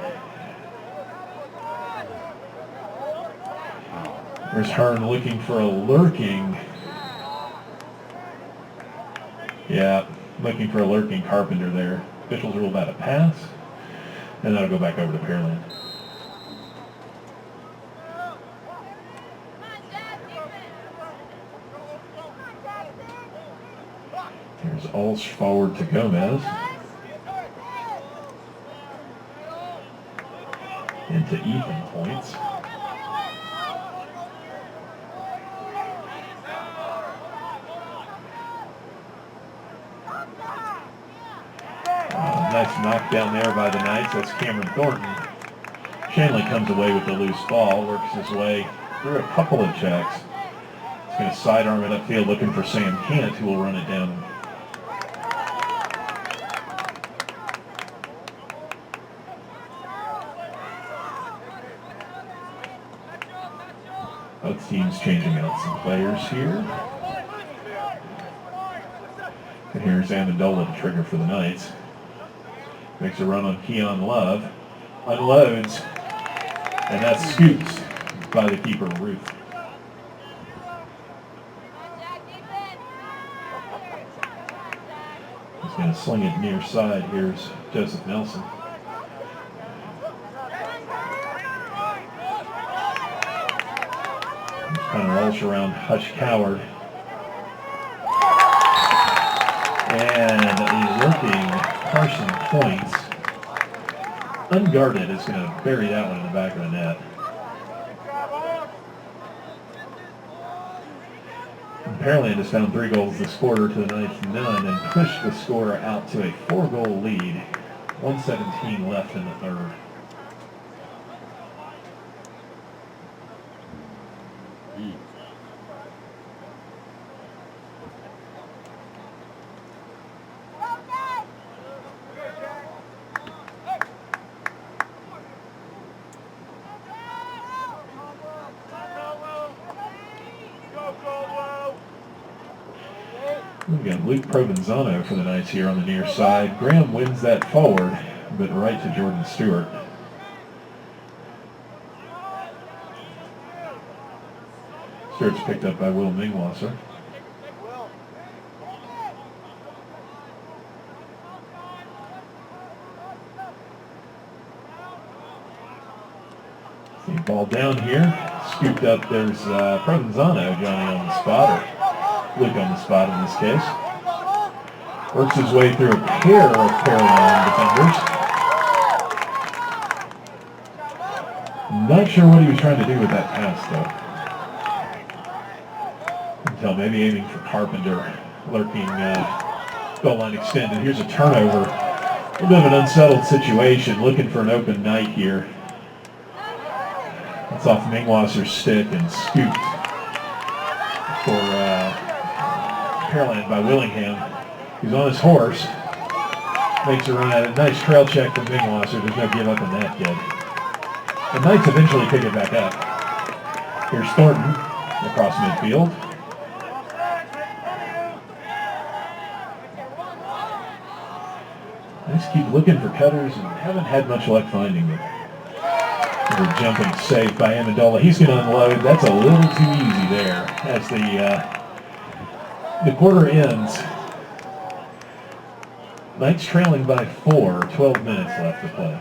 There's Hearn looking for a lurking. Yeah, looking for a lurking Carpenter there. Officials rule that a pass, and that'll go back over to Pearland. Here's Ulsh forward to Gomez. Into Ethan points. Nice knockdown there by the Knights. That's Cameron Thornton. Shanley comes away with the loose ball, works his way through a couple of checks. He's going to sidearm it upfield looking for Sam Kent, who will run it down. Both teams changing out some players here. And here's Amendola to trigger for the Knights. Makes a run on Keon Love. Unloads. And that's scooped by the keeper, Ruth. He's going to sling it near side. Here's Joseph Nelson. Kind of rolls around Hutch Coward. And a lurking Carson Points, unguarded, is going to bury that one in the back of the net. And Pearland has found 3 goals this quarter to the Knights none and pushed the score out to a 4-goal lead. 1:17 left in the third. We've got Luke Provenzano for the Knights here on the near side. Graham wins that forward, but right to Jordan Stewart. Stewart's picked up by Will Mingwasser. See, ball down here, scooped up. There's Provenzano, Johnny on the spot, or Luke on the spot in this case. Works his way through a pair of Pearland defenders. Not sure what he was trying to do with that pass, though. Until maybe aiming for Carpenter, lurking goal line extended. Here's a turnover. A little bit of an unsettled situation, looking for an open Knight here. That's off Mingwasser's stick and scooped for Pearland by Willingham. He's on his horse. Makes a run at it. Nice trail check from Mingwasser. There's no give up in that kid. The Knights eventually pick it back up. Here's Thornton across midfield. Knights keep looking for cutters and haven't had much luck finding them. A jumping save by Amendola. He's going to unload. That's a little too easy there as the quarter ends. Knights trailing by 4, 12 minutes left to play.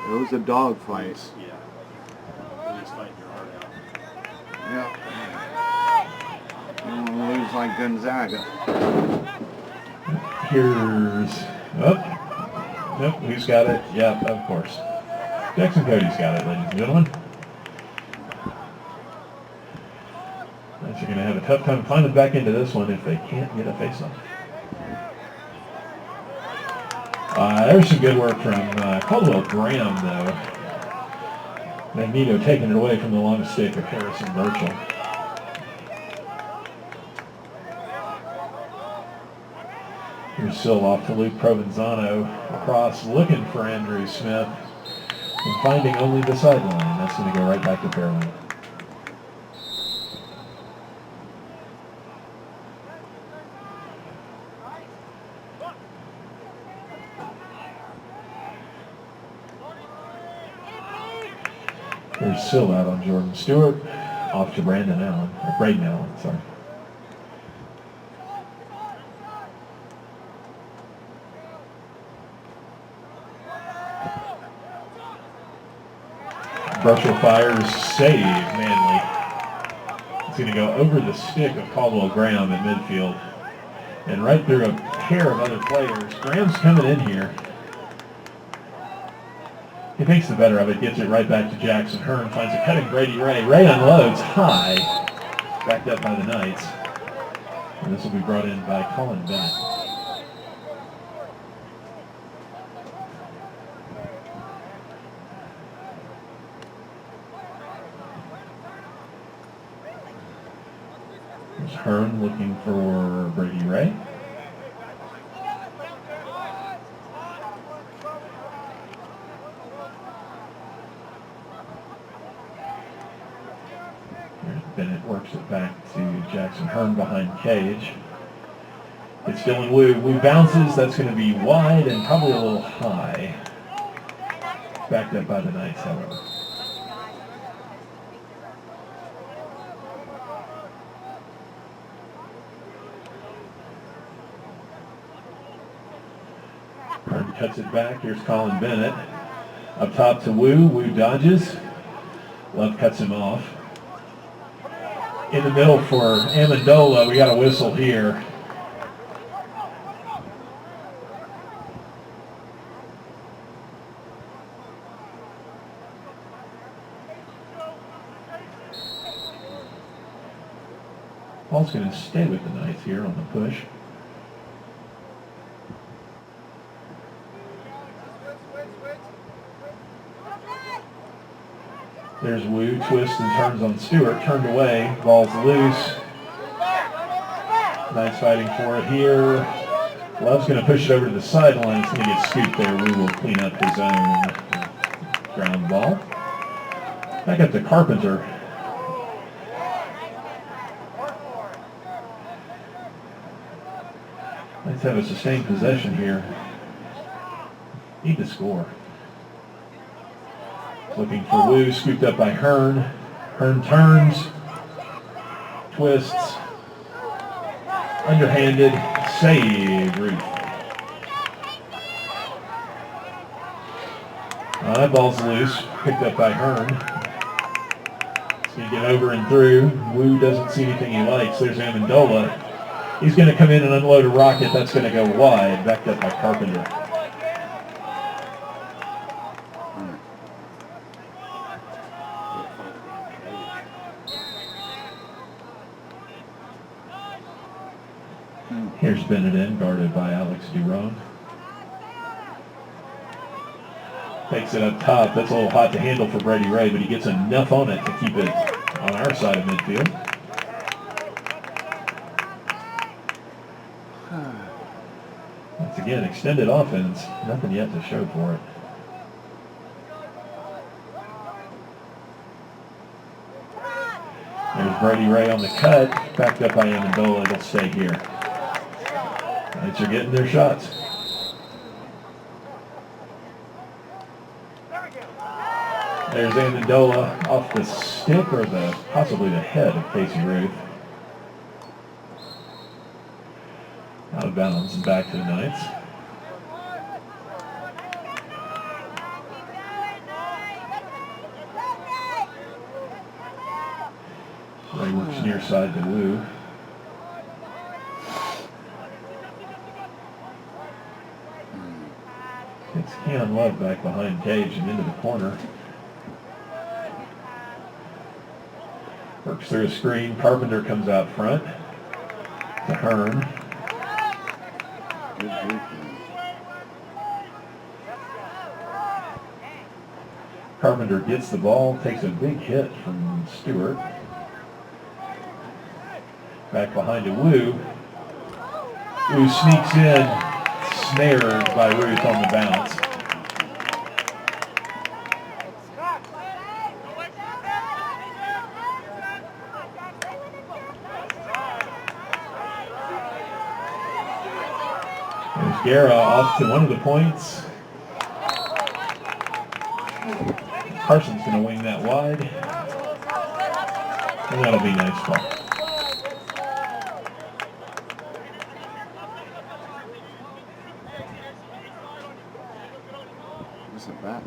It was a dog fight. Yeah. Really just fighting your heart out. Yeah. You don't want to lose like Gonzaga. Here's, oh, nope, who's got it? Yep, of course. Jackson Cody's got it, ladies and gentlemen. Knights are going to have a tough time climbing back into this one if they can't get a face-off. There's some good work from Caldwell Graham, though. Magneto taking it away from the long stick of Harrison Burchell. Here's still off to Luke Provenzano. Across, looking for Andrew Smith. And finding only the sideline. That's going to go right back to Pearland. There's Sill out on Jordan Stewart. Off to Braden Allen. Sorry. Burchell fires, save, Manley. It's going to go over the stick of Caldwell Graham in midfield. And right through a pair of other players. Graham's coming in here. He takes the better of it, gets it right back to Jackson Hearn, finds a cutting Brady Ray. Ray unloads high, backed up by the Knights. And this will be brought in by Colin Bennett. There's Hearn looking for Brady Ray. Bennett works it back to Jackson Hearn behind Cage. It's Dylan Wu. Wu bounces. That's going to be wide and probably a little high. Backed up by the Knights, however. Hearn cuts it back. Here's Colin Bennett. Up top to Wu. Wu dodges. Love cuts him off. In the middle for Amendola. We got a whistle here. Ball's going to stay with the Knights here on the push. There's Wu, twists and turns on Stewart, turned away, ball's loose. Knights fighting for it here. Love's going to push it over to the sideline. It's going to get scooped there. Wu will clean up his own ground ball. Back up to Carpenter. Let's have a sustained possession here. Need to score. Looking for Wu, scooped up by Hearn. Hearn turns, twists, underhanded, save, Ruth. That ball's loose, picked up by Hearn. It's going to get over and through. Wu doesn't see anything he likes. There's Amendola. He's going to come in and unload a rocket. That's going to go wide, backed up by Carpenter. Here's Bennett in, guarded by Alex Duron. Takes it up top. That's a little hot to handle for Brady Ray, but he gets enough on it to keep it on our side of midfield. Once again, extended offense. Nothing yet to show for it. There's Brady Ray on the cut. Backed up by Amendola. It'll stay here. Knights are getting their shots. There's Amendola off the stick or possibly the head of Casey Ruth. Out of bounds and back to the Knights. near side to Wu. It's Keon Love back behind Cage and into the corner. Works through a screen. Carpenter comes out front to Hearn. Good defense. Carpenter gets the ball, takes a big hit from Stewart. Back behind to Wu. Wu sneaks in, snared by Ruth on the bounce. There's Guerra off to one of the points. Carson's going to wing that wide. And that'll be nice ball. What's it back?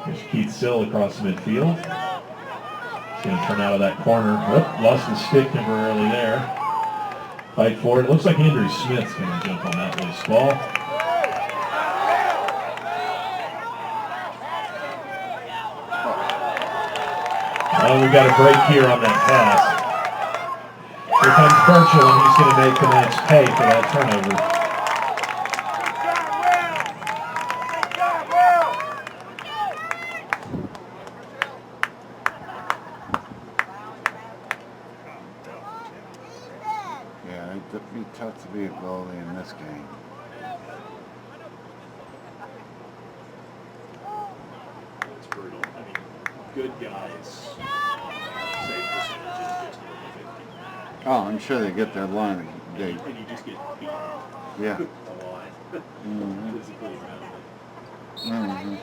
Here's Keith Sill across midfield. He's going to turn out of that corner. Whoop, lost the stick temporarily there. Fight for it. It looks like Andrew Smith's going to jump on that loose ball. Oh, we got a break here on that pass. Here comes Burchell, and he's going to make the match pay for that turnover. Yeah, it'd be tough to be a goalie in this game. It's brutal. I mean, good guys. Save percentages just over 50. Oh, I'm sure they get their line. They, And you just get beat yeah. a lot. Physically around it. Mm-hmm.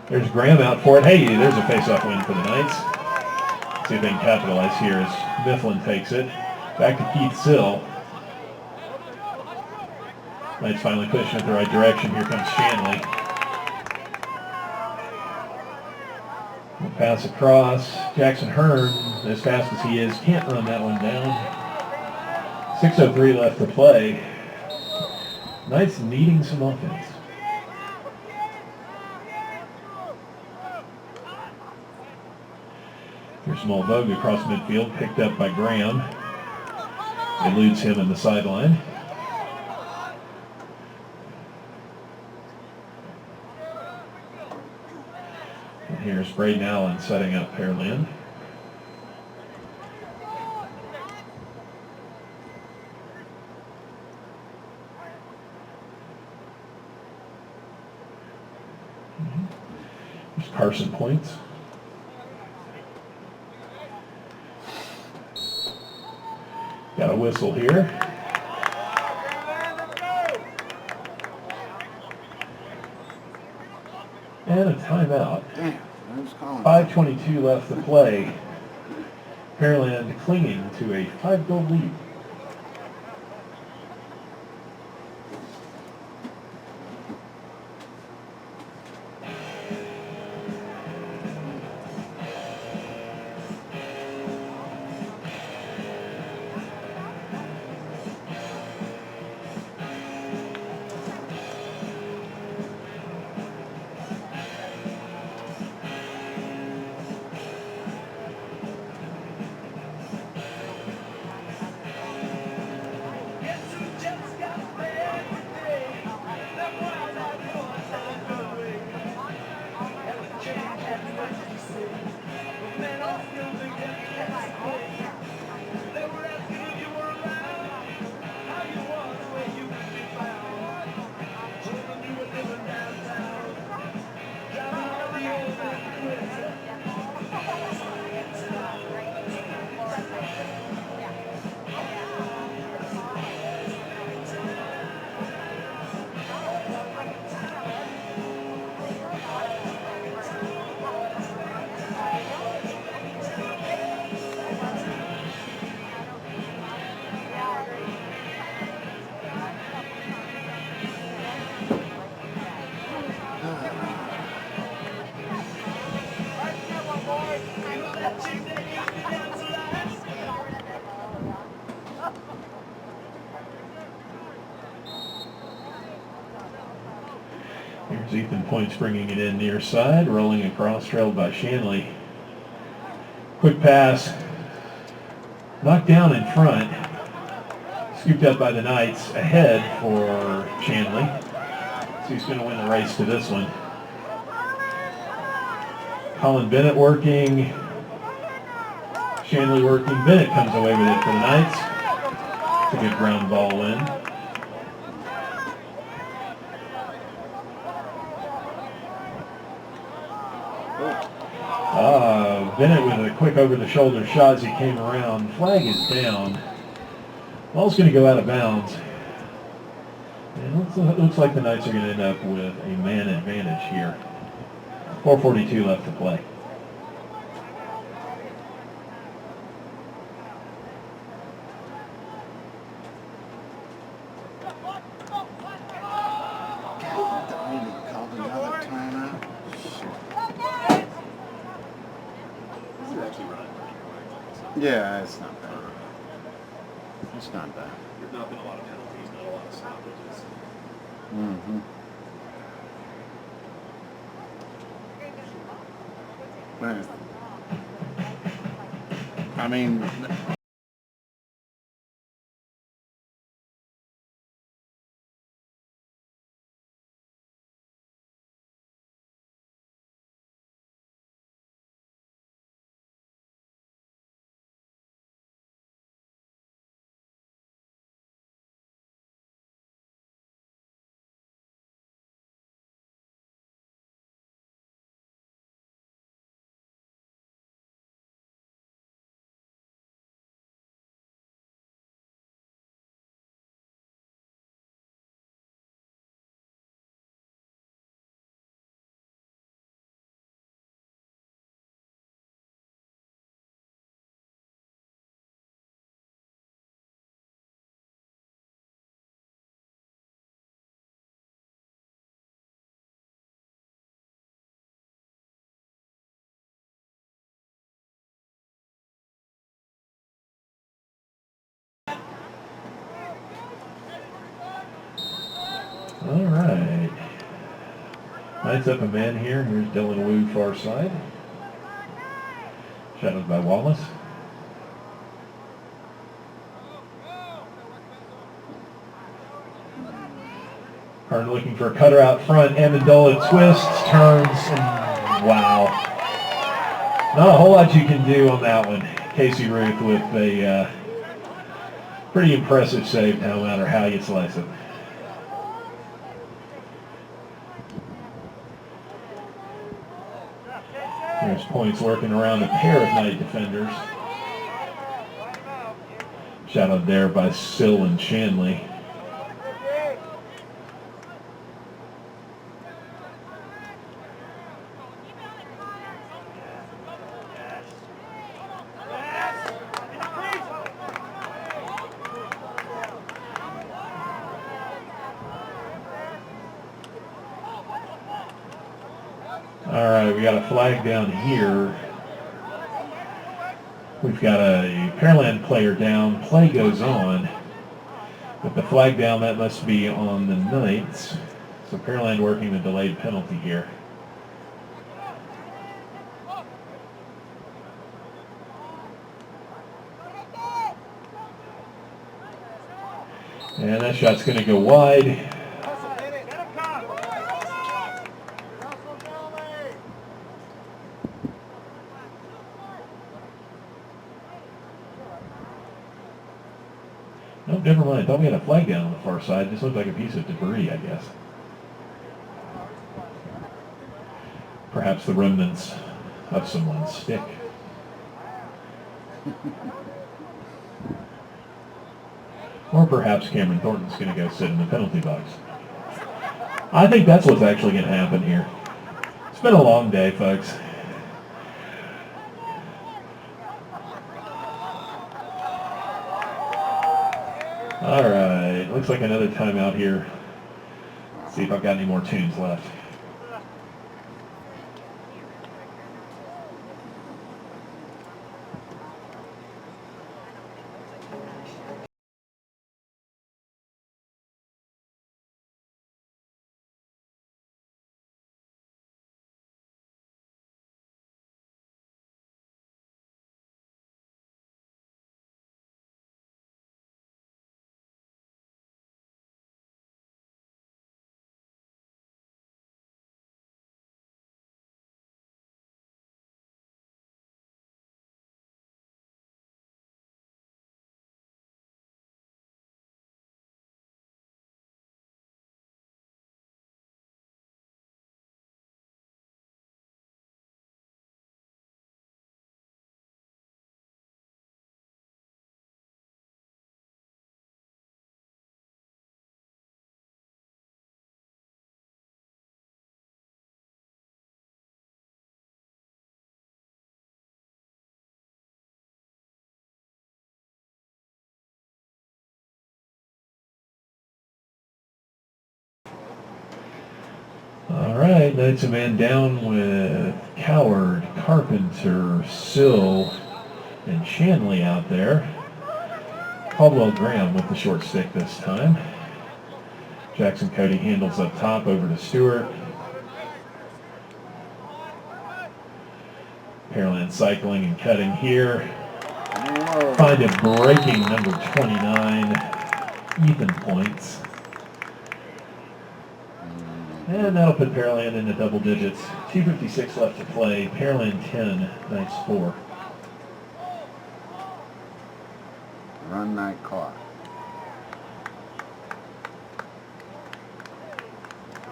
There's Graham out for it. Hey, there's a face-off win for the Knights. See if they can capitalize here as Mifflin takes it. Back to Keith Sill. Knights finally pushing it the right direction. Here comes Shanley. We'll pass across. Jackson Hearn, as fast as he is, can't run that one down. 6:03 left to play. Knights needing some offense. Here's Mulvogue across midfield, picked up by Graham. Eludes him in the sideline. And here's Braden Allen setting up Pearland. Here's Carson points. Got a whistle here. And a timeout. Damn, who's calling? 5:22 left to play. Pearland clinging to a 5-goal lead. Here's Ethan Points bringing it in near side, rolling across, trailed by Shanley. Quick pass. Knocked down in front. Scooped up by the Knights. Ahead for Shanley. So he's going to win the race to this one. Colin Bennett working. Shanley working. Bennett comes away with it for the Knights. It's a good ground ball win. Bennett with a quick over-the-shoulder shot as he came around. Flag is down. Ball's going to go out of bounds. And it looks like the Knights are going to end up with a man advantage here. 4:42 left to play. Yeah, it's not bad. It's not bad. There's not been a lot of penalties, not a lot of stoppages. Mm-hmm. I mean, All right. Knights up a man here. Here's Dylan Wu, far side. Shadowed by Wallace. Hard looking for a cutter out front. Amendola twists, turns, and wow. Not a whole lot you can do on that one. Casey Ruth with a pretty impressive save, no matter how you slice it. There's Points working around a pair of Knight defenders. Shadowed there by Sill and Shanley. All right, we got a flag down here. We've got a Pearland player down. Play goes on. With the flag down, that must be on the Knights. So Pearland working the delayed penalty here. And that shot's going to go wide. Oh, never mind. I thought we had a flag down on the far side. Just looked like a piece of debris, I guess. Perhaps the remnants of someone's stick. Or perhaps Cameron Thornton's going to go sit in the penalty box. I think that's what's actually going to happen here. It's been a long day, folks. All right, looks like another timeout here. Let's see if I've got any more tunes left. right, Knights a man down with Coward, Carpenter, Sill, and Shanley out there. Caldwell Graham with the short stick this time. Jackson Cody handles up top over to Stewart. Pearland cycling and cutting here. Find a breaking number 29, Ethan points. And that'll put Pearland into double digits. 2:56 left to play. Pearland 10, Knights 4. Run that clock.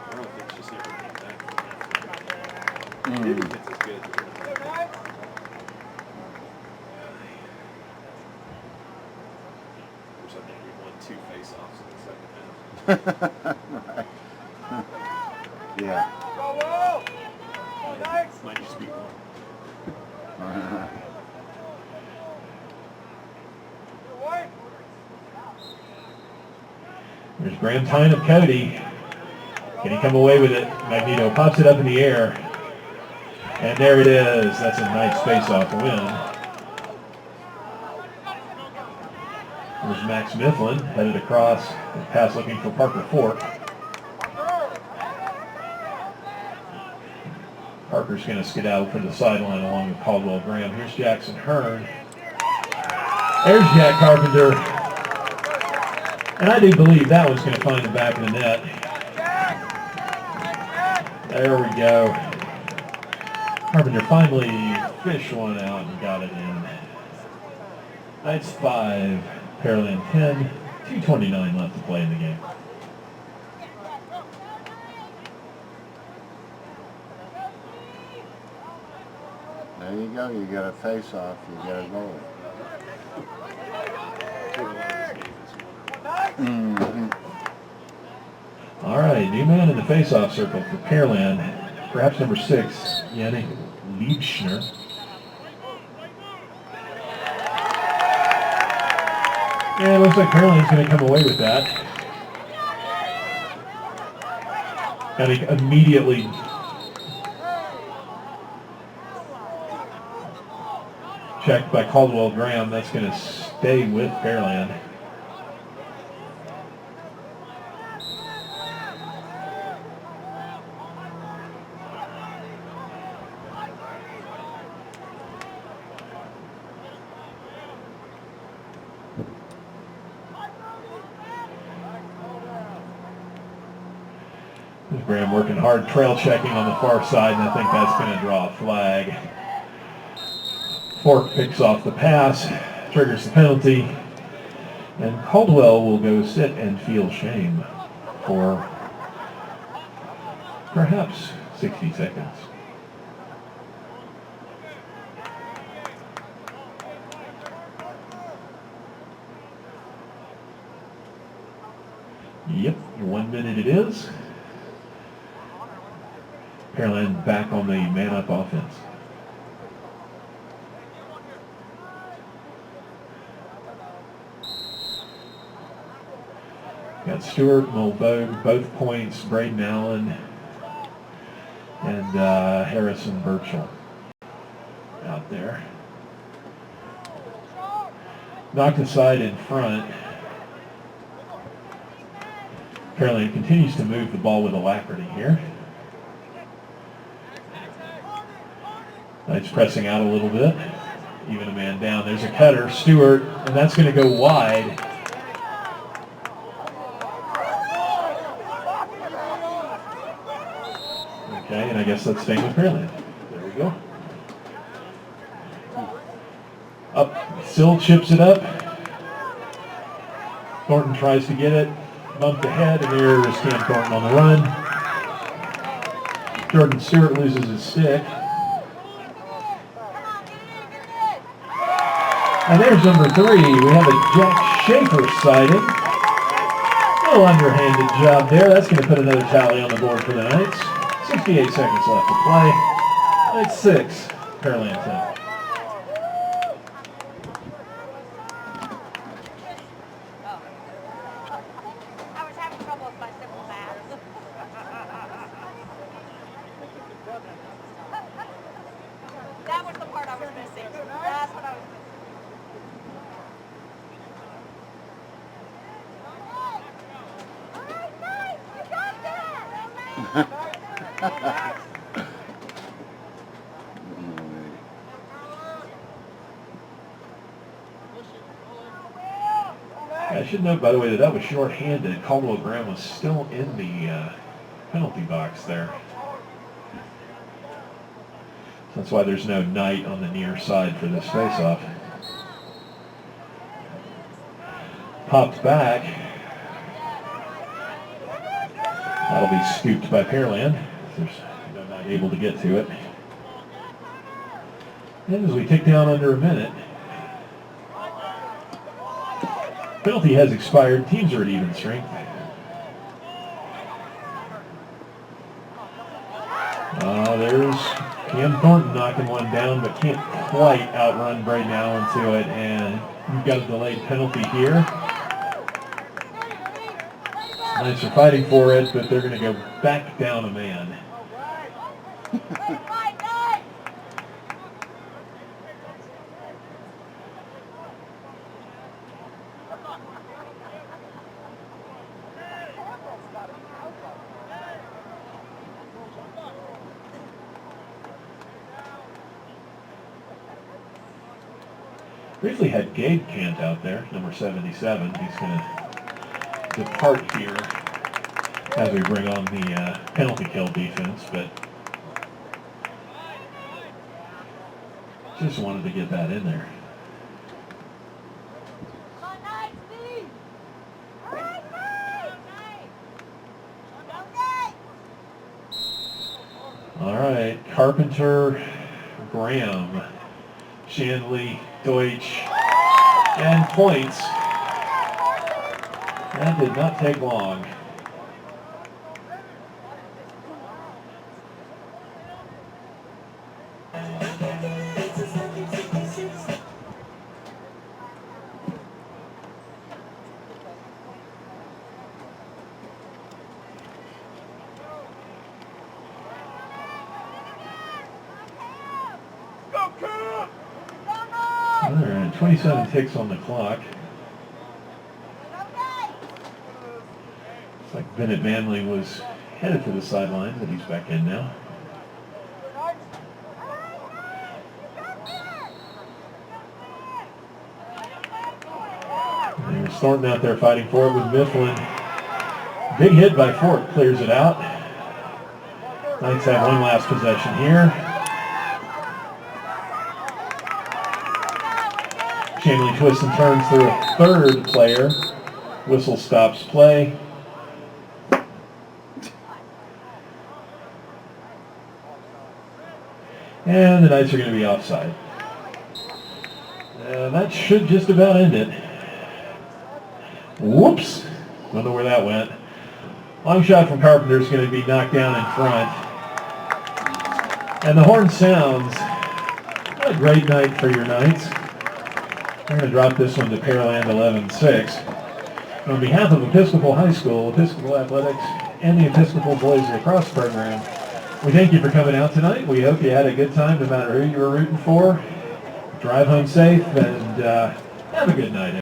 I don't think she's ever came back from that. Maybe it's as good. Of course, I think we won 2 face-offs in the second half. Right. Yeah. Might just be one. There's Graham tying up Cody. Can he come away with it? Magneto pops it up in the air. And there it is. That's a nice face-off win. There's Max Mifflin headed across. The pass looking for Parker Fork. Parker's going to skedaddle for the sideline along with Caldwell Graham. Here's Jackson Hearn. There's Jack Carpenter. And I do believe that one's going to find the back of the net. There we go. Carpenter finally fished one out and got it in. Knights 5, Pearland 10, 2:29 left to play in the game. There you go. You got a face-off. You got a goal. Mm-hmm. All right, new man in the face-off circle for Pearland. Perhaps number 6, Yannick Liebschner. And it looks like Pearland's going to come away with that. And he immediately checked by Caldwell Graham. That's going to stay with Pearland. Graham working hard, trail checking on the far side, and I think that's going to draw a flag. Fork picks off the pass, triggers the penalty, and Caldwell will go sit and feel shame for perhaps 60 seconds. Yep, 1 minute it is. Pearland back on the man-up offense. Got Stewart, Mulvogue, both points, Braden Allen, and Harrison Birchall out there. Knocked aside in front. Pearland continues to move the ball with alacrity here. Knights pressing out a little bit. Even a man down. There's a cutter, Stewart, and that's going to go wide. Okay, and I guess that's staying with Pearland. There we go. Up, Sill chips it up. Thornton tries to get it. Bumped ahead, and there's Cam Thornton on the run. Jordan Stewart loses his stick. And there's number 3. We have a Jack Schaefer sighting. A little underhanded job there. That's going to put another tally on the board for the Knights. 68 seconds left to play. Knights 6, Pearland 10. I should note, by the way, that was short-handed. Caldwell Graham was still in the penalty box there. So that's why there's no Knight on the near side for this face-off. Popped back. That'll be scooped by Pearland. There's no Knight able to get to it. And as we tick down under a minute, penalty has expired. Teams are at even strength. There's Cam Thornton knocking one down, but can't quite outrun Braden Allen to it. And you've got a delayed penalty here. Knights are fighting for it, but they're going to go back down a man. Briefly had Gabe Kant out there, number 77. He's going to depart here as we bring on the penalty kill defense, but just wanted to get that in there. All right, Carpenter, Graham, Shanley, Deutsch, and points. That did not take long. All right, 27 ticks on the clock. Looks like Bennett Manley was headed for the sidelines, but he's back in now. There's Thornton out there fighting for it with Mifflin. Big hit by Fort, clears it out. Knights have one last possession here. Shanley twists and turns through a third player. Whistle stops play. And the Knights are going to be offside. That should just about end it. Whoops. Don't know where that went. Long shot from Carpenter is going to be knocked down in front. And the horn sounds. What a great night for your Knights. We're going to drop this one to Pearland 11-6. On behalf of Episcopal High School, Episcopal Athletics, and the Episcopal Boys Lacrosse Program, we thank you for coming out tonight. We hope you had a good time no matter who you were rooting for. Drive home safe and have a good night.